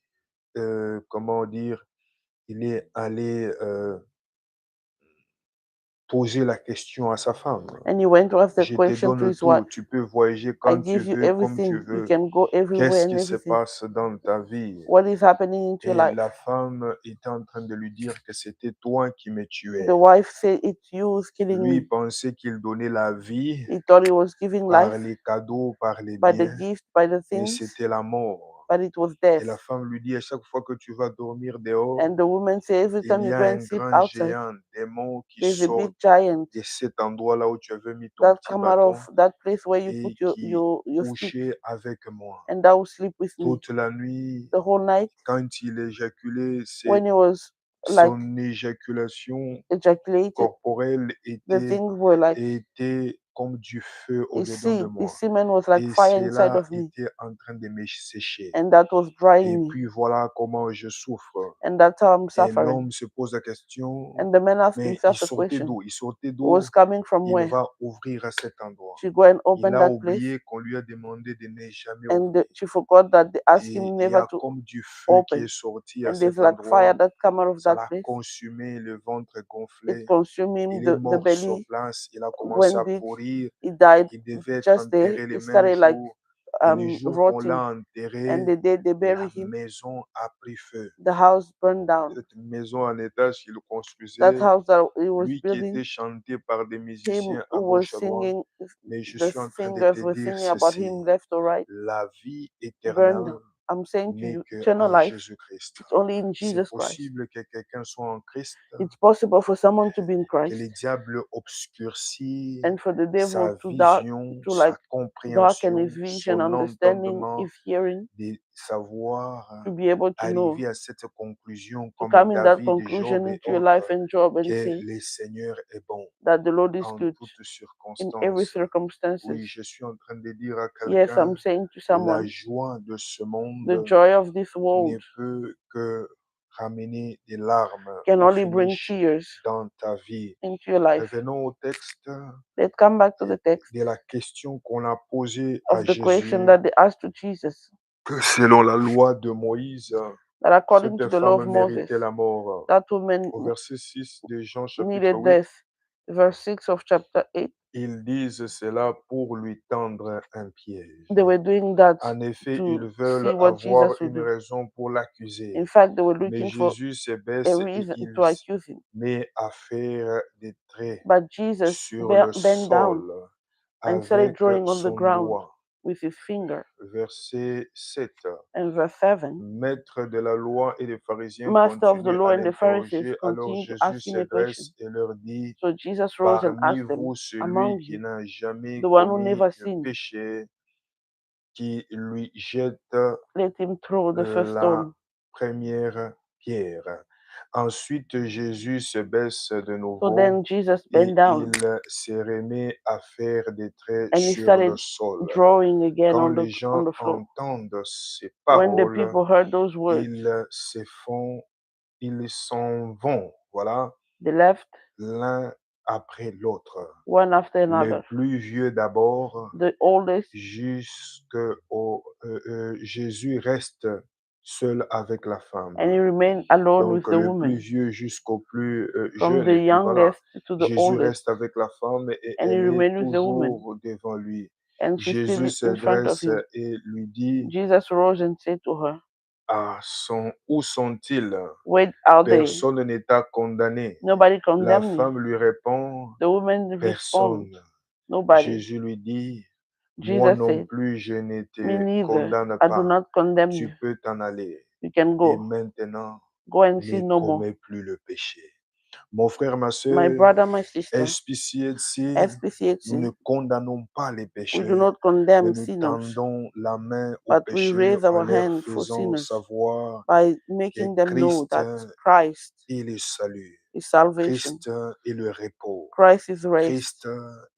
comment dire, il est allé poser la question à sa femme. and he went to ask the Je te question to donne his wife. tout, tu peux voyager I quand tu give you veux, comme tu everything. You veux. can go everywhere Qu'est-ce and qui se everything. passe dans ta vie? What is happening into your Et life? la femme était en train de lui dire que c'était toi qui me tuais. The wife said, it's you who's killing Lui me. pensait qu'il donnait la vie He thought he was giving par life les cadeaux, par les by the biens, gift, by the mais things, c'était la mort. but it was Et death. la femme lui dit, à chaque fois que tu vas dormir dehors, And the woman said, every il time y you a go and un sleep grand outside, géant, démon qui there's a sort big giant de cet endroit-là où tu avais mis ton that petit come out bâton of that place where you put et your, qui your stick, couchait avec moi. and that will sleep with me. Toute la nuit, The whole night, quand il éjaculait, when he was like son éjaculation ejaculated, corporelle the things were like, était comme du feu his au-dedans de his moi. semen was like Et fire inside cela of me, était en train de me sécher. and that was Et drying me, puis voilà comment je souffre. and that's how I'm Et suffering. l'homme se pose la question, And the man asked mais il himself the sortait question, d'où? Il sortait it was d'où? coming from Il where? va ouvrir à cet endroit. She go and Il open a that place, oublié qu'on lui a demandé de ne jamais and ouvrir. she forgot that they asked Et him il y never a to comme du feu qui open. est sorti à And there's cet like fire endroit. that come out of Ça that l'a place. consumé, le ventre It gonflé. consumed him, Il est the mort sur belly place. Il a commencé went à big. pourrir. He died Il devait être just there. enterré le It même started like jour. Et le jour qu'on rotting. l'a And enterré, the day they la buried him, maison a pris feu. the house burned down. Cette maison en étage qu'il That construisait, house that he was lui qui building, était chanté par des him musiciens à who was gauche à droite. singing, Mais je the suis en train de singers te were dire singing about ceci, him left or right, la vie burned. éternelle I'm saying to n'est you, que eternal en life, Jésus-Christ. it's only in C'est Jesus Christ. possible que quelqu'un soit en Christ, It's possible for someone to be in que le Christ diable obscurcit and for the sa devil to vision, to sa like darken compréhension, his vision, son understanding, entendement, his hearing, de savoir to be able to know, arriver à cette conclusion to comme come in that David, Job conclusion et into your life autres, and job and que say le Seigneur est bon that the Lord is en good toutes in every circonstances. circumstances. Oui, je suis en train de dire à Yes, quelqu'un, I'm saying to la someone, joie de ce the monde joy of this ne world peut que ramener des larmes can au only bring finish tears dans ta vie. into your life. Revenons au texte Let's come back to the text de la question qu'on a posée à of the question Jésus, that they asked to Jesus, que selon la loi de Moïse, that according to cette the law of femme Moses, méritait la mort. that woman Au verset 6 de Jean chapitre needed 8, death. Verse 6 of chapter 8, ils disent cela pour lui tendre un piège. they were doing that En effet, ils to veulent see what avoir Jesus would une do. raison pour l'accuser. In fact, they were Mais looking for Jésus se a baisse et reason il to accuse him. met à faire des traits But Jesus sur le bent down sol and started avec drawing on the son ground doigt. with his finger. Verset 7. And verse 7, Maître de la loi et les pharisiens Master of the continuent law à and the Pharisees l'interroger. Alors continued to Jésus ask him a question. s'adresse et leur dit, So Jesus rose and parmi asked them, vous, celui among qui you, n'a jamais the one who commis never le sinned, péché, qui lui jette let him throw the first la stone. première pierre. Ensuite, Jésus se baisse de So nouveau then Jesus et bent down il se remet à faire des traits and he sur started le sol. drawing again Quand on les the gens floor. entendent ces When the paroles, people heard those words, ils s'en vont, voilà, they left l'un après l'autre. one after Le another. plus vieux d'abord, The oldest, jusqu'au Jésus reste seul avec la femme. and he remained alone with Donc the le plus woman. vieux jusqu'au plus From jeune. the Et puis voilà, youngest to the Jésus oldest, reste avec la femme et and he elle est remained with the woman, toujours devant lui. and she's Jésus still in front of s'adresse him. et lui dit, Jesus rose and said to her, où sont-ils? where are they? Personne ne t'a condamné. Nobody La condemned me. femme lui répond, The woman responded, personne. nobody. Jésus lui dit, moi Jesus non said, plus je ne me te neither. condamne I do pas. not condemn Tu you. peux t'en aller. You can Et go. maintenant, Go and ne sin no more. commets plus le péché. Mon frère, ma My soeur, brother, my sister, SPCLC, SPCHC, nous ne condamnons pas les we do pécheurs, not mais condemn nous sinners, tendons la main aux but we pécheurs raise en our leur hand for faisant sinners savoir by que making them know Christ that Christ est le salut, is salvation, Christ est le repos, Christ is rest, Christ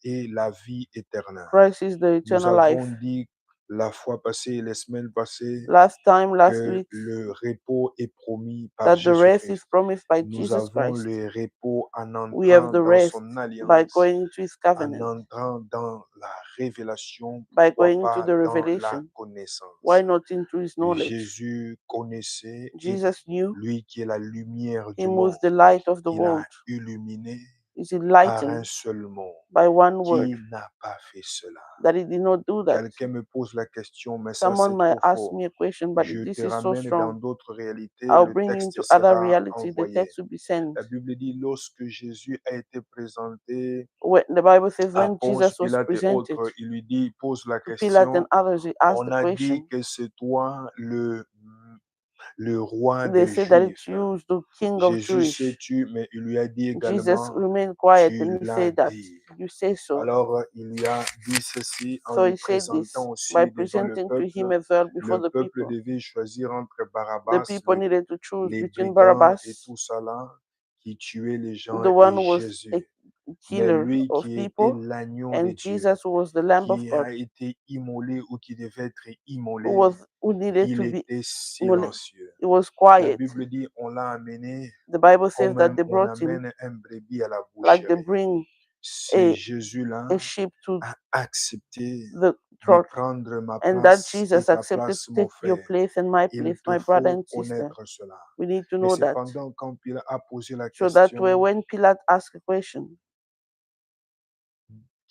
est la vie éternelle. Christ is the Nous eternal avons life. dit la fois passée, les semaines passées, Last que week, le repos est promis par that the rest is Jésus-Christ. promised by Nous Jesus avons Christ. le repos en We have entrant the dans rest son by alliance, going into his en covenant, entrant dans la révélation, by pourquoi going into pas the dans la revelation. connaissance. Why not into his knowledge? Jésus connaissait, et Jesus knew lui qui est la lumière du him monde, was the light of the il world. a illuminé Is par un enlightened seul mot, by one word, qui n'a pas fait cela. that he did not do that. Quelqu'un me pose la question, mais ça Someone c'est might trop ask fort. me a question, but Je this te is so ramène dans strong. d'autres réalités, I'll le bring you texte into other sera reality. The envoyé. text will be sent. La Bible dit, lorsque Jésus a été présenté When, the Bible says à when Ponce Jesus was Pilate et presented autres, il lui dit, il pose la to Pilate and question, others, he asked on the a dit question. que c'est toi le roi They des say that it's Juifs. you, the king of Jésus Jewish. sais-tu, mais il lui a dit Jesus également, remained quiet tu and he l'as said that dit. you say so. Alors il lui a dit ceci en So lui he said this présentant by aussi devant le presenting to him peuple. as well before Le the peuple people. devait choisir entre The Barabbas, people needed to choose les between brigands et Barabbas, tout ça là, qui tuaient les gens, the et one who was a Jésus. Mais killer lui of qui était people, l'agneau de and Dieu, Jesus who was the Lamb of qui God, a été immolé ou qui devait être immolé, who needed il to be était silencieux. it was La quiet. Bible dit, on l'a amené The Bible says comme that they on brought him amène un brebis à la like they boucherie. bring Ce a Jésus-là sheep to a accepté the de trough, prendre ma and that place et Jesus ta accepted place, to mon take your frère. place and my Il place, te my brother faut and sister. connaître cela. We need to Mais know that. cependant, quand Pilate a posé la So that way, question, when Pilate asked a question,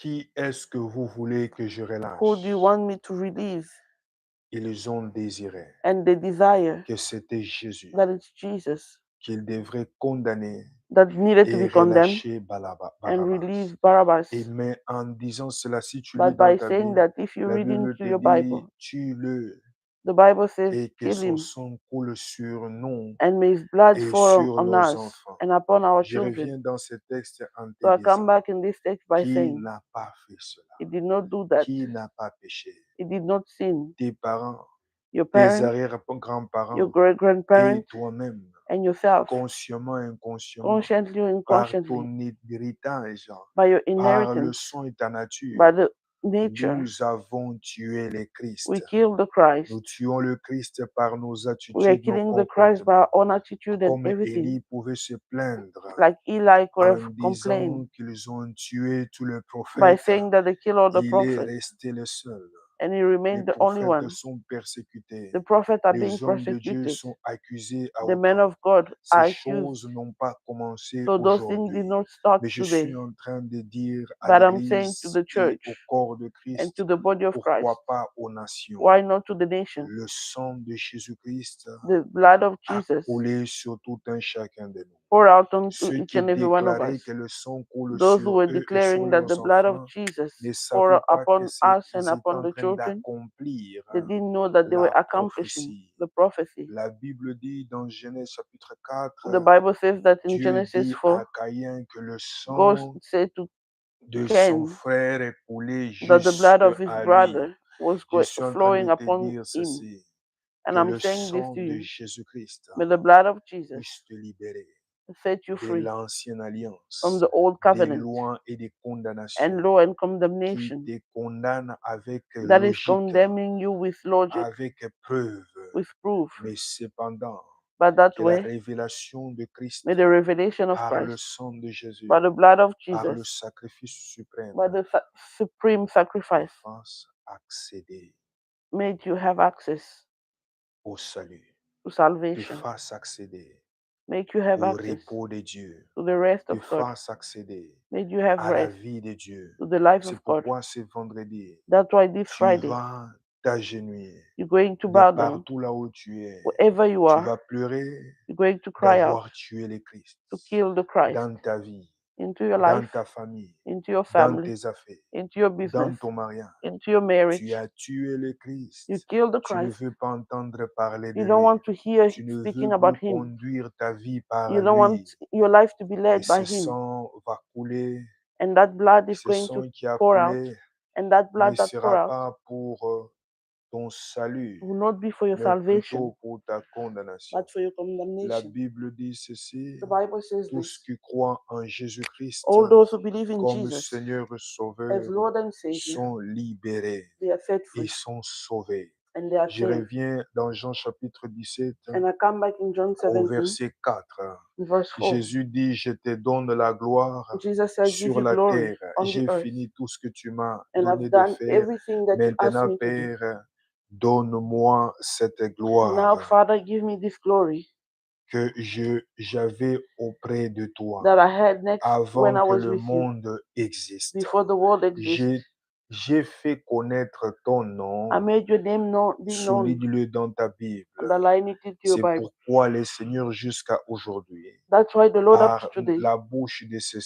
Qui est-ce que vous voulez que je Who do you relâche? want me to release? Ils ont désiré And they desire que c'était Jésus that it's Jesus qu'ils devraient condamner that needed to et be condemned relâcher and Barabbas. release Barabbas. Et mais en disant cela, si tu lis But dans by ta saying Bible, that, if you la read Bible into te your dit, Bible, tue-le the Bible says, et que kill son him, sang coule sur nous and may his blood et fall sur on nos us enfants. and upon our Je children. reviens dans ce texte en te So I come disant, back in this text by qui saying, n'a pas fait cela? he did not do that. Qui n'a pas péché? He did not sin. Tes parents, Your tes parents, your arrière-grands-parents great-grandparents, et toi-même, and yourself, consciemment et inconsciemment, consciently or par inconsciently, ton héritage, by your par le inheritance, sang et ta nature, by the nature, nous avons tué le we Christ. killed the Christ. Nous tuons le Christ par nos We are attitudes, nos killing the Christ by comportements. our own attitude and Comme everything. Élie pouvait se plaindre Like Eli could en have complained disant qu'ils ont tué tous les by prophètes, saying that they killed all the il est prophets, resté le seul. and he Les remained the only prophètes one. sont persécutés. The prophets are being Les hommes de Dieu persecuted. sont accusés à The men outrance. of God Ces are accused. choses n'ont pas commencé So those things did aujourd'hui. not start Mais je today. suis en train de dire à But I'm saying to l'Église the et church au corps de and Christ, to the body of Christ, pourquoi pas aux nations? why not to the nation? Le sang de Jésus-Christ The blood of a Jesus coulé sur tout un chacun de nous. pour out onto Ceux each qui and every one of déclaraient us. que le sang coule Those who sur were eux et sur declaring that the leurs blood of enfants Jesus ne pour savaient pas upon que us and ils étaient upon en the train children, d'accomplir they didn't know that they were la accomplishing prophétie. the prophecy. La Bible dit dans Genèse chapitre 4, The Bible says that in Dieu Genesis dit 4, à Caïn que le God sang said to de son Cain frère est coulé that the blood of his jusqu'à lui. brother was Je suis en train flowing de te upon dire him. ceci, And que I'm le saying this sang to de you. Jésus-Christ May the blood of Jesus puisse te libérer set you de free l'ancienne from alliance, the old des covenant lois et des and condamnations law and qui condemnation te condamnent avec that is logique, condemning you with logic, avec preuve. with proof. Mais cependant, But that que la way, révélation de Christ may the revelation of par le Christ, sang de Jésus, by the blood of par le Jesus, sacrifice suprême, by the supreme te sacrifice, fasse accéder made you have access au salut, to te salvation, fasse accéder make you have au access repos de Dieu, to the rest te of God, fasse accéder made you have à la rest vie de Dieu. to the life C'est of God. pourquoi ce vendredi, That's why this tu Friday, vas t'agenouiller you're going to de bow down. partout là où tu es. Wherever you Tu are, vas pleurer you're going to cry out d'avoir tué le Christ to kill the Christ dans ta vie, into your dans life, ta famille, into your dans family, tes affaires, into your dans business, ton mariage. into your Tu marriage. as tué le You Christ. killed the Tu ne Christ. veux pas entendre parler de You don't lui. want to hear Tu ne speaking veux about plus him. conduire ta vie par You don't want lui. your life to be Et led by ce him. sang va couler. And that blood is Ce going to sang qui a pour out. coulé And that ne blood that pour sera out pas pour ton salut, will not be for your mais salvation, plutôt pour ta condamnation. but for your La condemnation. Bible dit ceci, The Bible says tous this. qui croient en Jésus-Christ All those who believe in comme Jesus Seigneur et as Sauveur Lord and Savior, sont libérés, they are set free ils sont sauvés. and they are Je saved. reviens dans Jean chapitre 17 And I come back in John au 17, verset 4. verse 4. Jésus dit, je te donne la gloire Jesus said, give sur you la glory terre. on the J'ai earth. fini tout ce que tu m'as And donné I've de done faire. everything that you asked Maintenant, me to do. Père, donne-moi cette Now, gloire Father, give me this glory que j'avais auprès de toi that I had next when avant I que was le with you, monde existe. before the world existed. J'ai fait connaître ton nom, I made your name be known. souligne-le dans ta Bible. Underline it into your C'est Bible. pourquoi le Seigneur jusqu'à aujourd'hui, That's why the Lord up par to today, la bouche de ses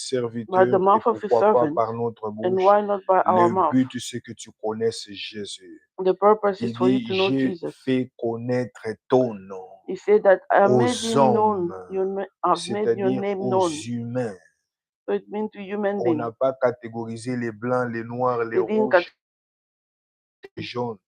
by the serviteurs et mouth of his pourquoi pas servant, par notre and bouche, why not by our le mouth? but c'est que tu connaisses Jésus. The purpose is Il for you dit, to know j'ai Jesus. fait connaître ton nom He said that I made aux him known. hommes, I've made your c'est-à-dire name aux known. humains. So it means to human On beings. n'a pas catégorisé les blancs, les noirs, les They didn't rouges, les jaunes.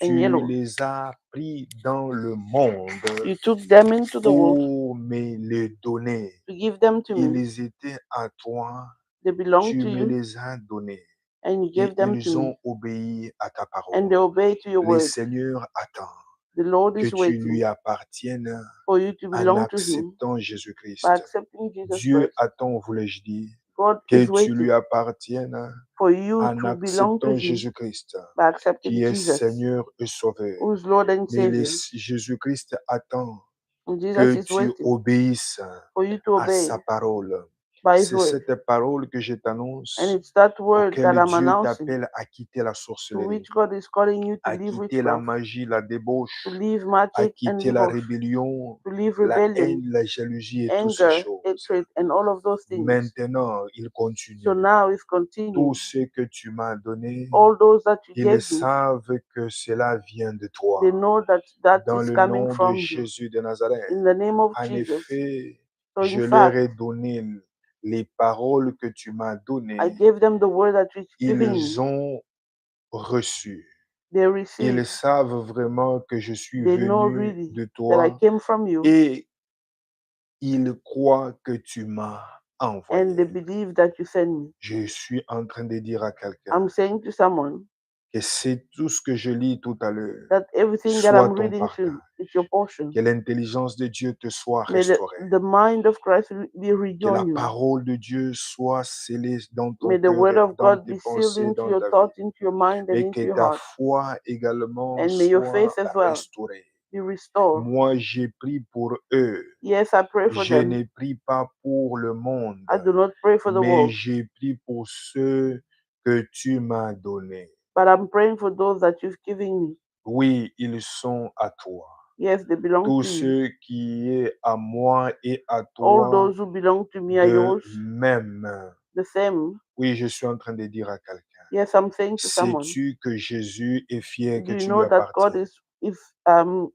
and Tu yellow. les as pris dans le monde You took them into the world pour me les donner. to give them to me. Ils étaient à toi, They belong tu to me you, les as donnés. and you Et gave them to ils me. ont obéi à ta parole. And they obey to your Le word. Seigneur attend The Lord que is tu waiting lui appartiennes for you to en belong to him acceptant by Jésus-Christ. accepting Jesus Dieu Christ. attend, voulais-je dire, God que is tu waiting lui appartiennes for you en to belong to acceptant him Jésus-Christ, by accepting qui est Jesus, Seigneur et Sauveur. who is Lord and Mais Savior. Jésus-Christ attend And Jesus que is tu waiting obéisses for you to à obey sa parole, by His C'est word. cette parole que je And t'annonce, it's that word that auquel I'm Dieu announcing, t'appelle à quitter la to sorcellerie, which God is calling you to à leave quitter la witchcraft, magie, la to débauche, leave à magic and quitter la debauch, rébellion, to leave la rebellion, haine, la jalousie et toutes ces anger, choses. hatred, and all of those things. Maintenant, il So continue. now it's Tout continuing. ce que tu m'as donné, All those that you ils gave me, savent que cela vient de they toi. know that that Dans is le coming nom de from you. Jésus de Nazareth. In the name of En Jesus. effet, So je in leur fact, ai donné les paroles que tu m'as I données. gave them the word that you've given me. Ils ont reçu. They Ils received. savent vraiment que je suis They know venu really de that I toi came from you, et ils croient que tu m'as and envoyé. they believe that you sent me. Je suis en train de dire à quelqu'un I'm saying to someone que c'est tout ce que je lis tout à l'heure, that everything that soit I'm ton reading partage. to is your portion. Que l'intelligence de Dieu te soit May restaurée. the mind of Christ be Que rejoined la you. parole de Dieu soit scellée dans ton May the cœur, word of dans God tes be sealed pensées, into dans your ta vie. thoughts, into your mind, and Mais into que your ta heart. foi également And may your faith soit as well restaurée. be restored. Moi, j'ai pris pour eux. Yes, I pray for Je them. n'ai pris pas pour le monde, I do not pray for the mais world, j'ai pris pour ceux que tu m'as donnés. but I'm praying for those that you've given me. Oui, ils sont à toi. Yes, they belong Tout to you. ce qui est à moi et à All toi those who belong to me are de yours, même. the same. Oui, je suis en train de dire à quelqu'un. Yes, I'm saying to someone, Sais-tu que Jésus est fier que do you tu lui know that God appartiens?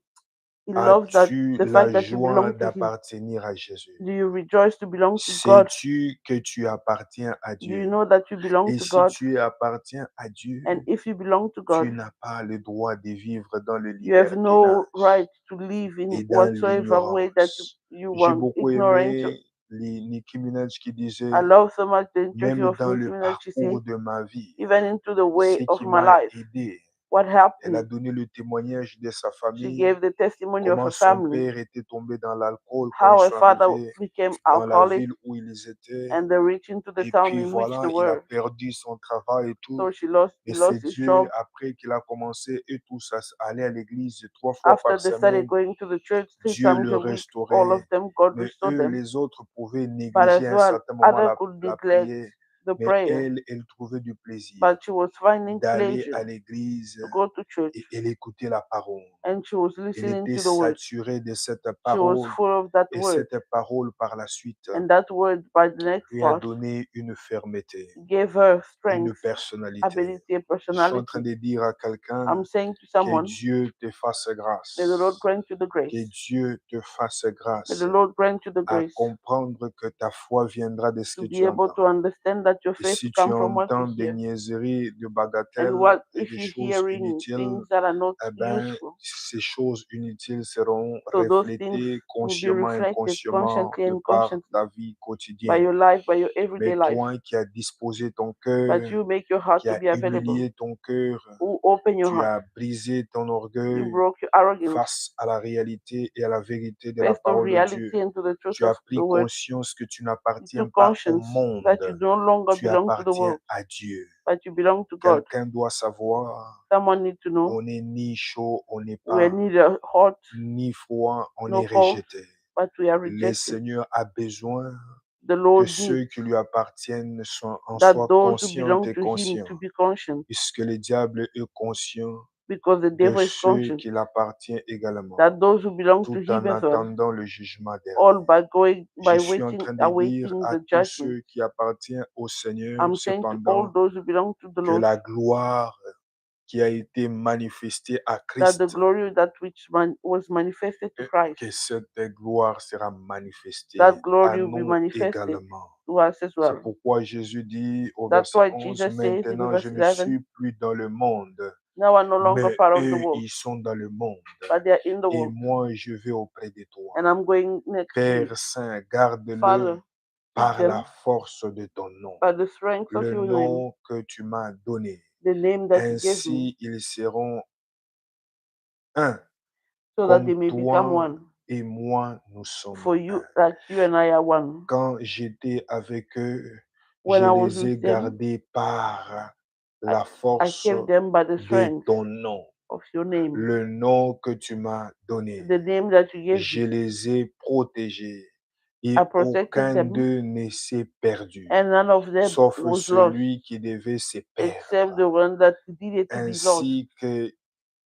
he loves that As-tu the la fact that you joie belong to Him? d'appartenir à Jésus? Do you rejoice to belong to God? Sais-tu que tu appartiens à Do you Dieu? know that you belong Et to si God? tu appartiens à Dieu, And if you belong to tu God, n'as pas le droit de vivre dans le you have no libertinage right to live in et dans whatsoever way that l'ignorance. you J'ai want, beaucoup ignorance. aimé Nicki Minaj qui I disait, love so much the interview même of dans Nicki le Minaj. She said, parcours de ma vie, even into the ce way of qui my m'a life, aidé, what helped elle a me. donné le témoignage de sa She famille, gave the testimony of comment her son family, père était tombé dans l'alcool quand ils how her sont father arrivés became dans la alcoholic ville où ils étaient. and they reached into the Et town puis in which voilà, they il a were. perdu son travail et tout. So Mais he c'est lost his Dieu, job. après qu'il a commencé et tout ça, aller à l'église 3 fois After par they started semaine, going to the church 3 Dieu times le a week, all of restaurait. them, God Mais restored eux, them. les autres, pouvaient But as négliger à un well, certain moment others could la neglect prière. the Mais prayer, elle trouvait du plaisir but she was finding d'aller pleasure à l'église to go to church, et elle écoutait la parole. and she was Elle listening était to the word. saturée de cette She was parole. full of that Et word, cette parole, par la suite, and that word, by the next lui a part, donné une fermeté, gave her une strength, personnalité. ability, and Je suis en train personality. de dire à quelqu'un I'm saying to que someone, Dieu te fasse grâce, may the Lord grant you the grace. que Dieu te fasse May grâce the Lord grant you the à grace comprendre que ta foi viendra de ce to que be tu able entends. to understand that your Et faith si tu come from what you entends des hear. niaiseries, de And bagatelles what et if des you're choses hearing inutiles, things that are not eh ben, useful? ces choses inutiles seront So those things reflétées will be consciemment, reflected inconsciemment consciently de and par consciently ta vie by quotidienne. your life, by your everyday Mais life. toi qui as disposé ton But cœur, you make your heart qui to as be available. humilié ton cœur, Who open your tu heart. as brisé ton You orgueil broke your arrogance. face à la réalité et à la vérité de la Face to parole de reality Dieu. and to the truth Tu as of the pris word. conscience que tu You n'appartiens took pas au conscience that you monde, no longer tu belong to the appartiens world, à Dieu. but you belong to God. Quelqu'un doit savoir, Someone need to know on n'est ni chaud, on n'est we're pas, neither hot ni froid, on nor est cold, rejeté. but we are Le rejected. Seigneur a besoin The que Lord needs ceux qui lui appartiennent en that soient those who conscients belong et to Him conscients, to be conscious, puisque le diable est conscient because the de devil is ceux conscious qui l'appartiennent également, that those who belong to tout Him en as well, attendant le jugement all dernier. Je by suis en waiting, train de dire awaiting à the tous judgment. ceux qui appartiennent au Seigneur, I'm saying to all cependant, those who belong to the que Lord la gloire qui a été manifestée à that the Christ, glory that was manifested to Christ, que cette gloire sera manifestée that à glory will be nous manifested également. to us as C'est well. pourquoi Jésus dit au That's verset why 11, Jesus says in maintenant je verse ne 11, suis plus dans le monde, now I'm no longer mais part of the eux, world, ils sont dans le monde. but they are in the Et world, moi, je vais auprès de toi. and I'm going next to you. Père Saint, garde-le Father, keep par la them force de ton nom, by the strength of le your name, nom que tu m'as donné. the name that you gave me, Ainsi, ils seront un, so that they comme may become toi one. et moi, nous sommes For you, un. like you and I are one. Quand j'étais avec eux, When je I was les ai with them, gardés par I, la I force kept them by the de strength ton nom, of your name, le nom que tu m'as donné. the name that you gave Je me. les ai protégés et I protected aucun them, d'eux ne s'est perdu, and none of them sauf was lost, celui qui devait se except perdre. the one that needed to be lost,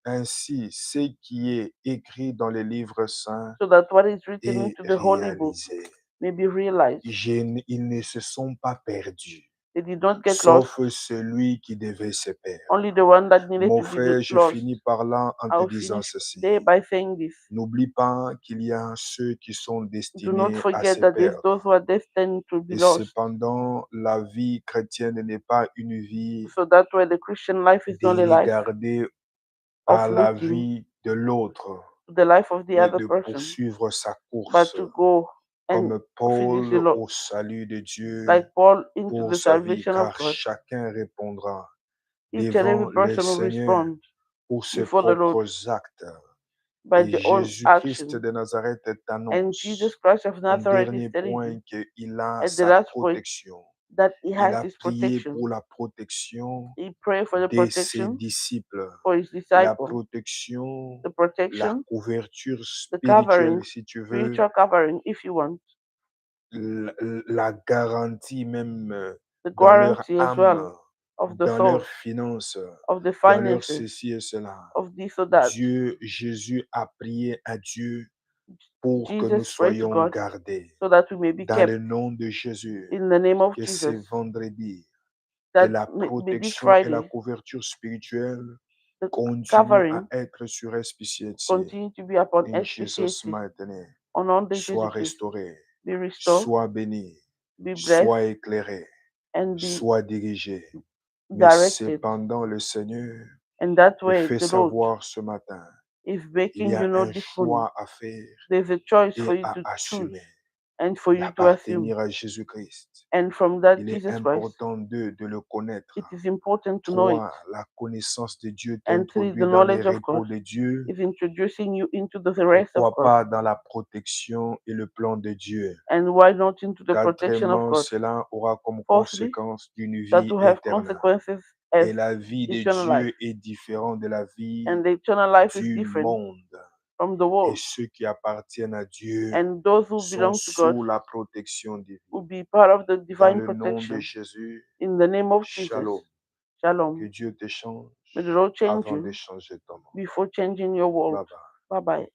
Ainsi, ce qui est écrit dans les livres saints so that what is written est into the holy book réalisé. may be realized. Ils ne se sont pas perdus, They did not get lost, sauf celui qui devait se perdre. only the one that needed Mon to be frère, je lost. finis par là en te I'll disant finish ceci. today by saying this. N'oublie pas qu'il y a ceux qui sont Do not destinés à forget se that there's perdre. those who are destined to be Et lost. cependant, la vie chrétienne n'est pas une vie So that's why the Christian life is de not a life regarder of à la looking vie de l'autre, to the life of the mais other de person, poursuivre sa but course, to go and comme finish the Paul law, au salut de Dieu like Paul into pour the sa vie, salvation of car God. chacun répondra Each and devant every le person will Seigneur respond pour ses before the Lord propres actes. by Et their own Jésus-Christ action. de Nazareth And Jesus t'annonce Christ of en Nazareth dernier is telling point you qu'il a at the sa last point protection. that he Il has a his prié protection. pour la protection He prayed for the de ses protection disciples, for his la disciple, protection, the la protection, couverture the covering, spirituelle, si tu veux, spiritual covering, if you want, la garantie même the dans leur guarantee as âme, well of the dans soul, leurs finances, of the dans leur finances, ceci et cela. of this or that. Dieu, Jésus a prié à Dieu pour que nous Jesus prayed to soyons God gardés. so that we may be Dans kept le nom de Jésus, in the name of que ce Jesus. vendredi, que That la this protection et la Friday, couverture spirituelle the continue à covering être sur SPCHC. continue to be upon In Jesus' SPCC, mighty name. on all the Sois Jesus, restauré, be restored, sois béni, be blessed, sois éclairé, and be sois dirigé. Mais directed. cependant, le Seigneur And that te way, fait the Lord savoir ce matin, is il making y you a know un this morning. choix à faire There's a choice for et you à to choose assumer and for you to assume. d'appartenir à Jésus-Christ. And from that Il est Jesus Christ, important de le connaître. it is important to know it. 3. La connaissance de Dieu And 3, the t'introduit dans les knowledge of God repos de Dieu. is introducing you into the rest of Pourquoi God. pas dans la protection et le plan de Dieu. And why not into the protection of Quatrièmement, God? cela aura comme Fourthly, conséquence une that vie will have éternelle. consequences Et as la vie de eternal Dieu life. est différente de la vie And the eternal life is du different monde. from the Et world. ceux qui appartiennent à Dieu And those who sont belong to God sous la protection will divine. be part of the Dans divine le nom de protection. Jésus, In the name of Jesus, shalom. Que shalom. Dieu te change May the Lord change avant de you changer ton monde. before changing your world. Bye bye. Bye bye.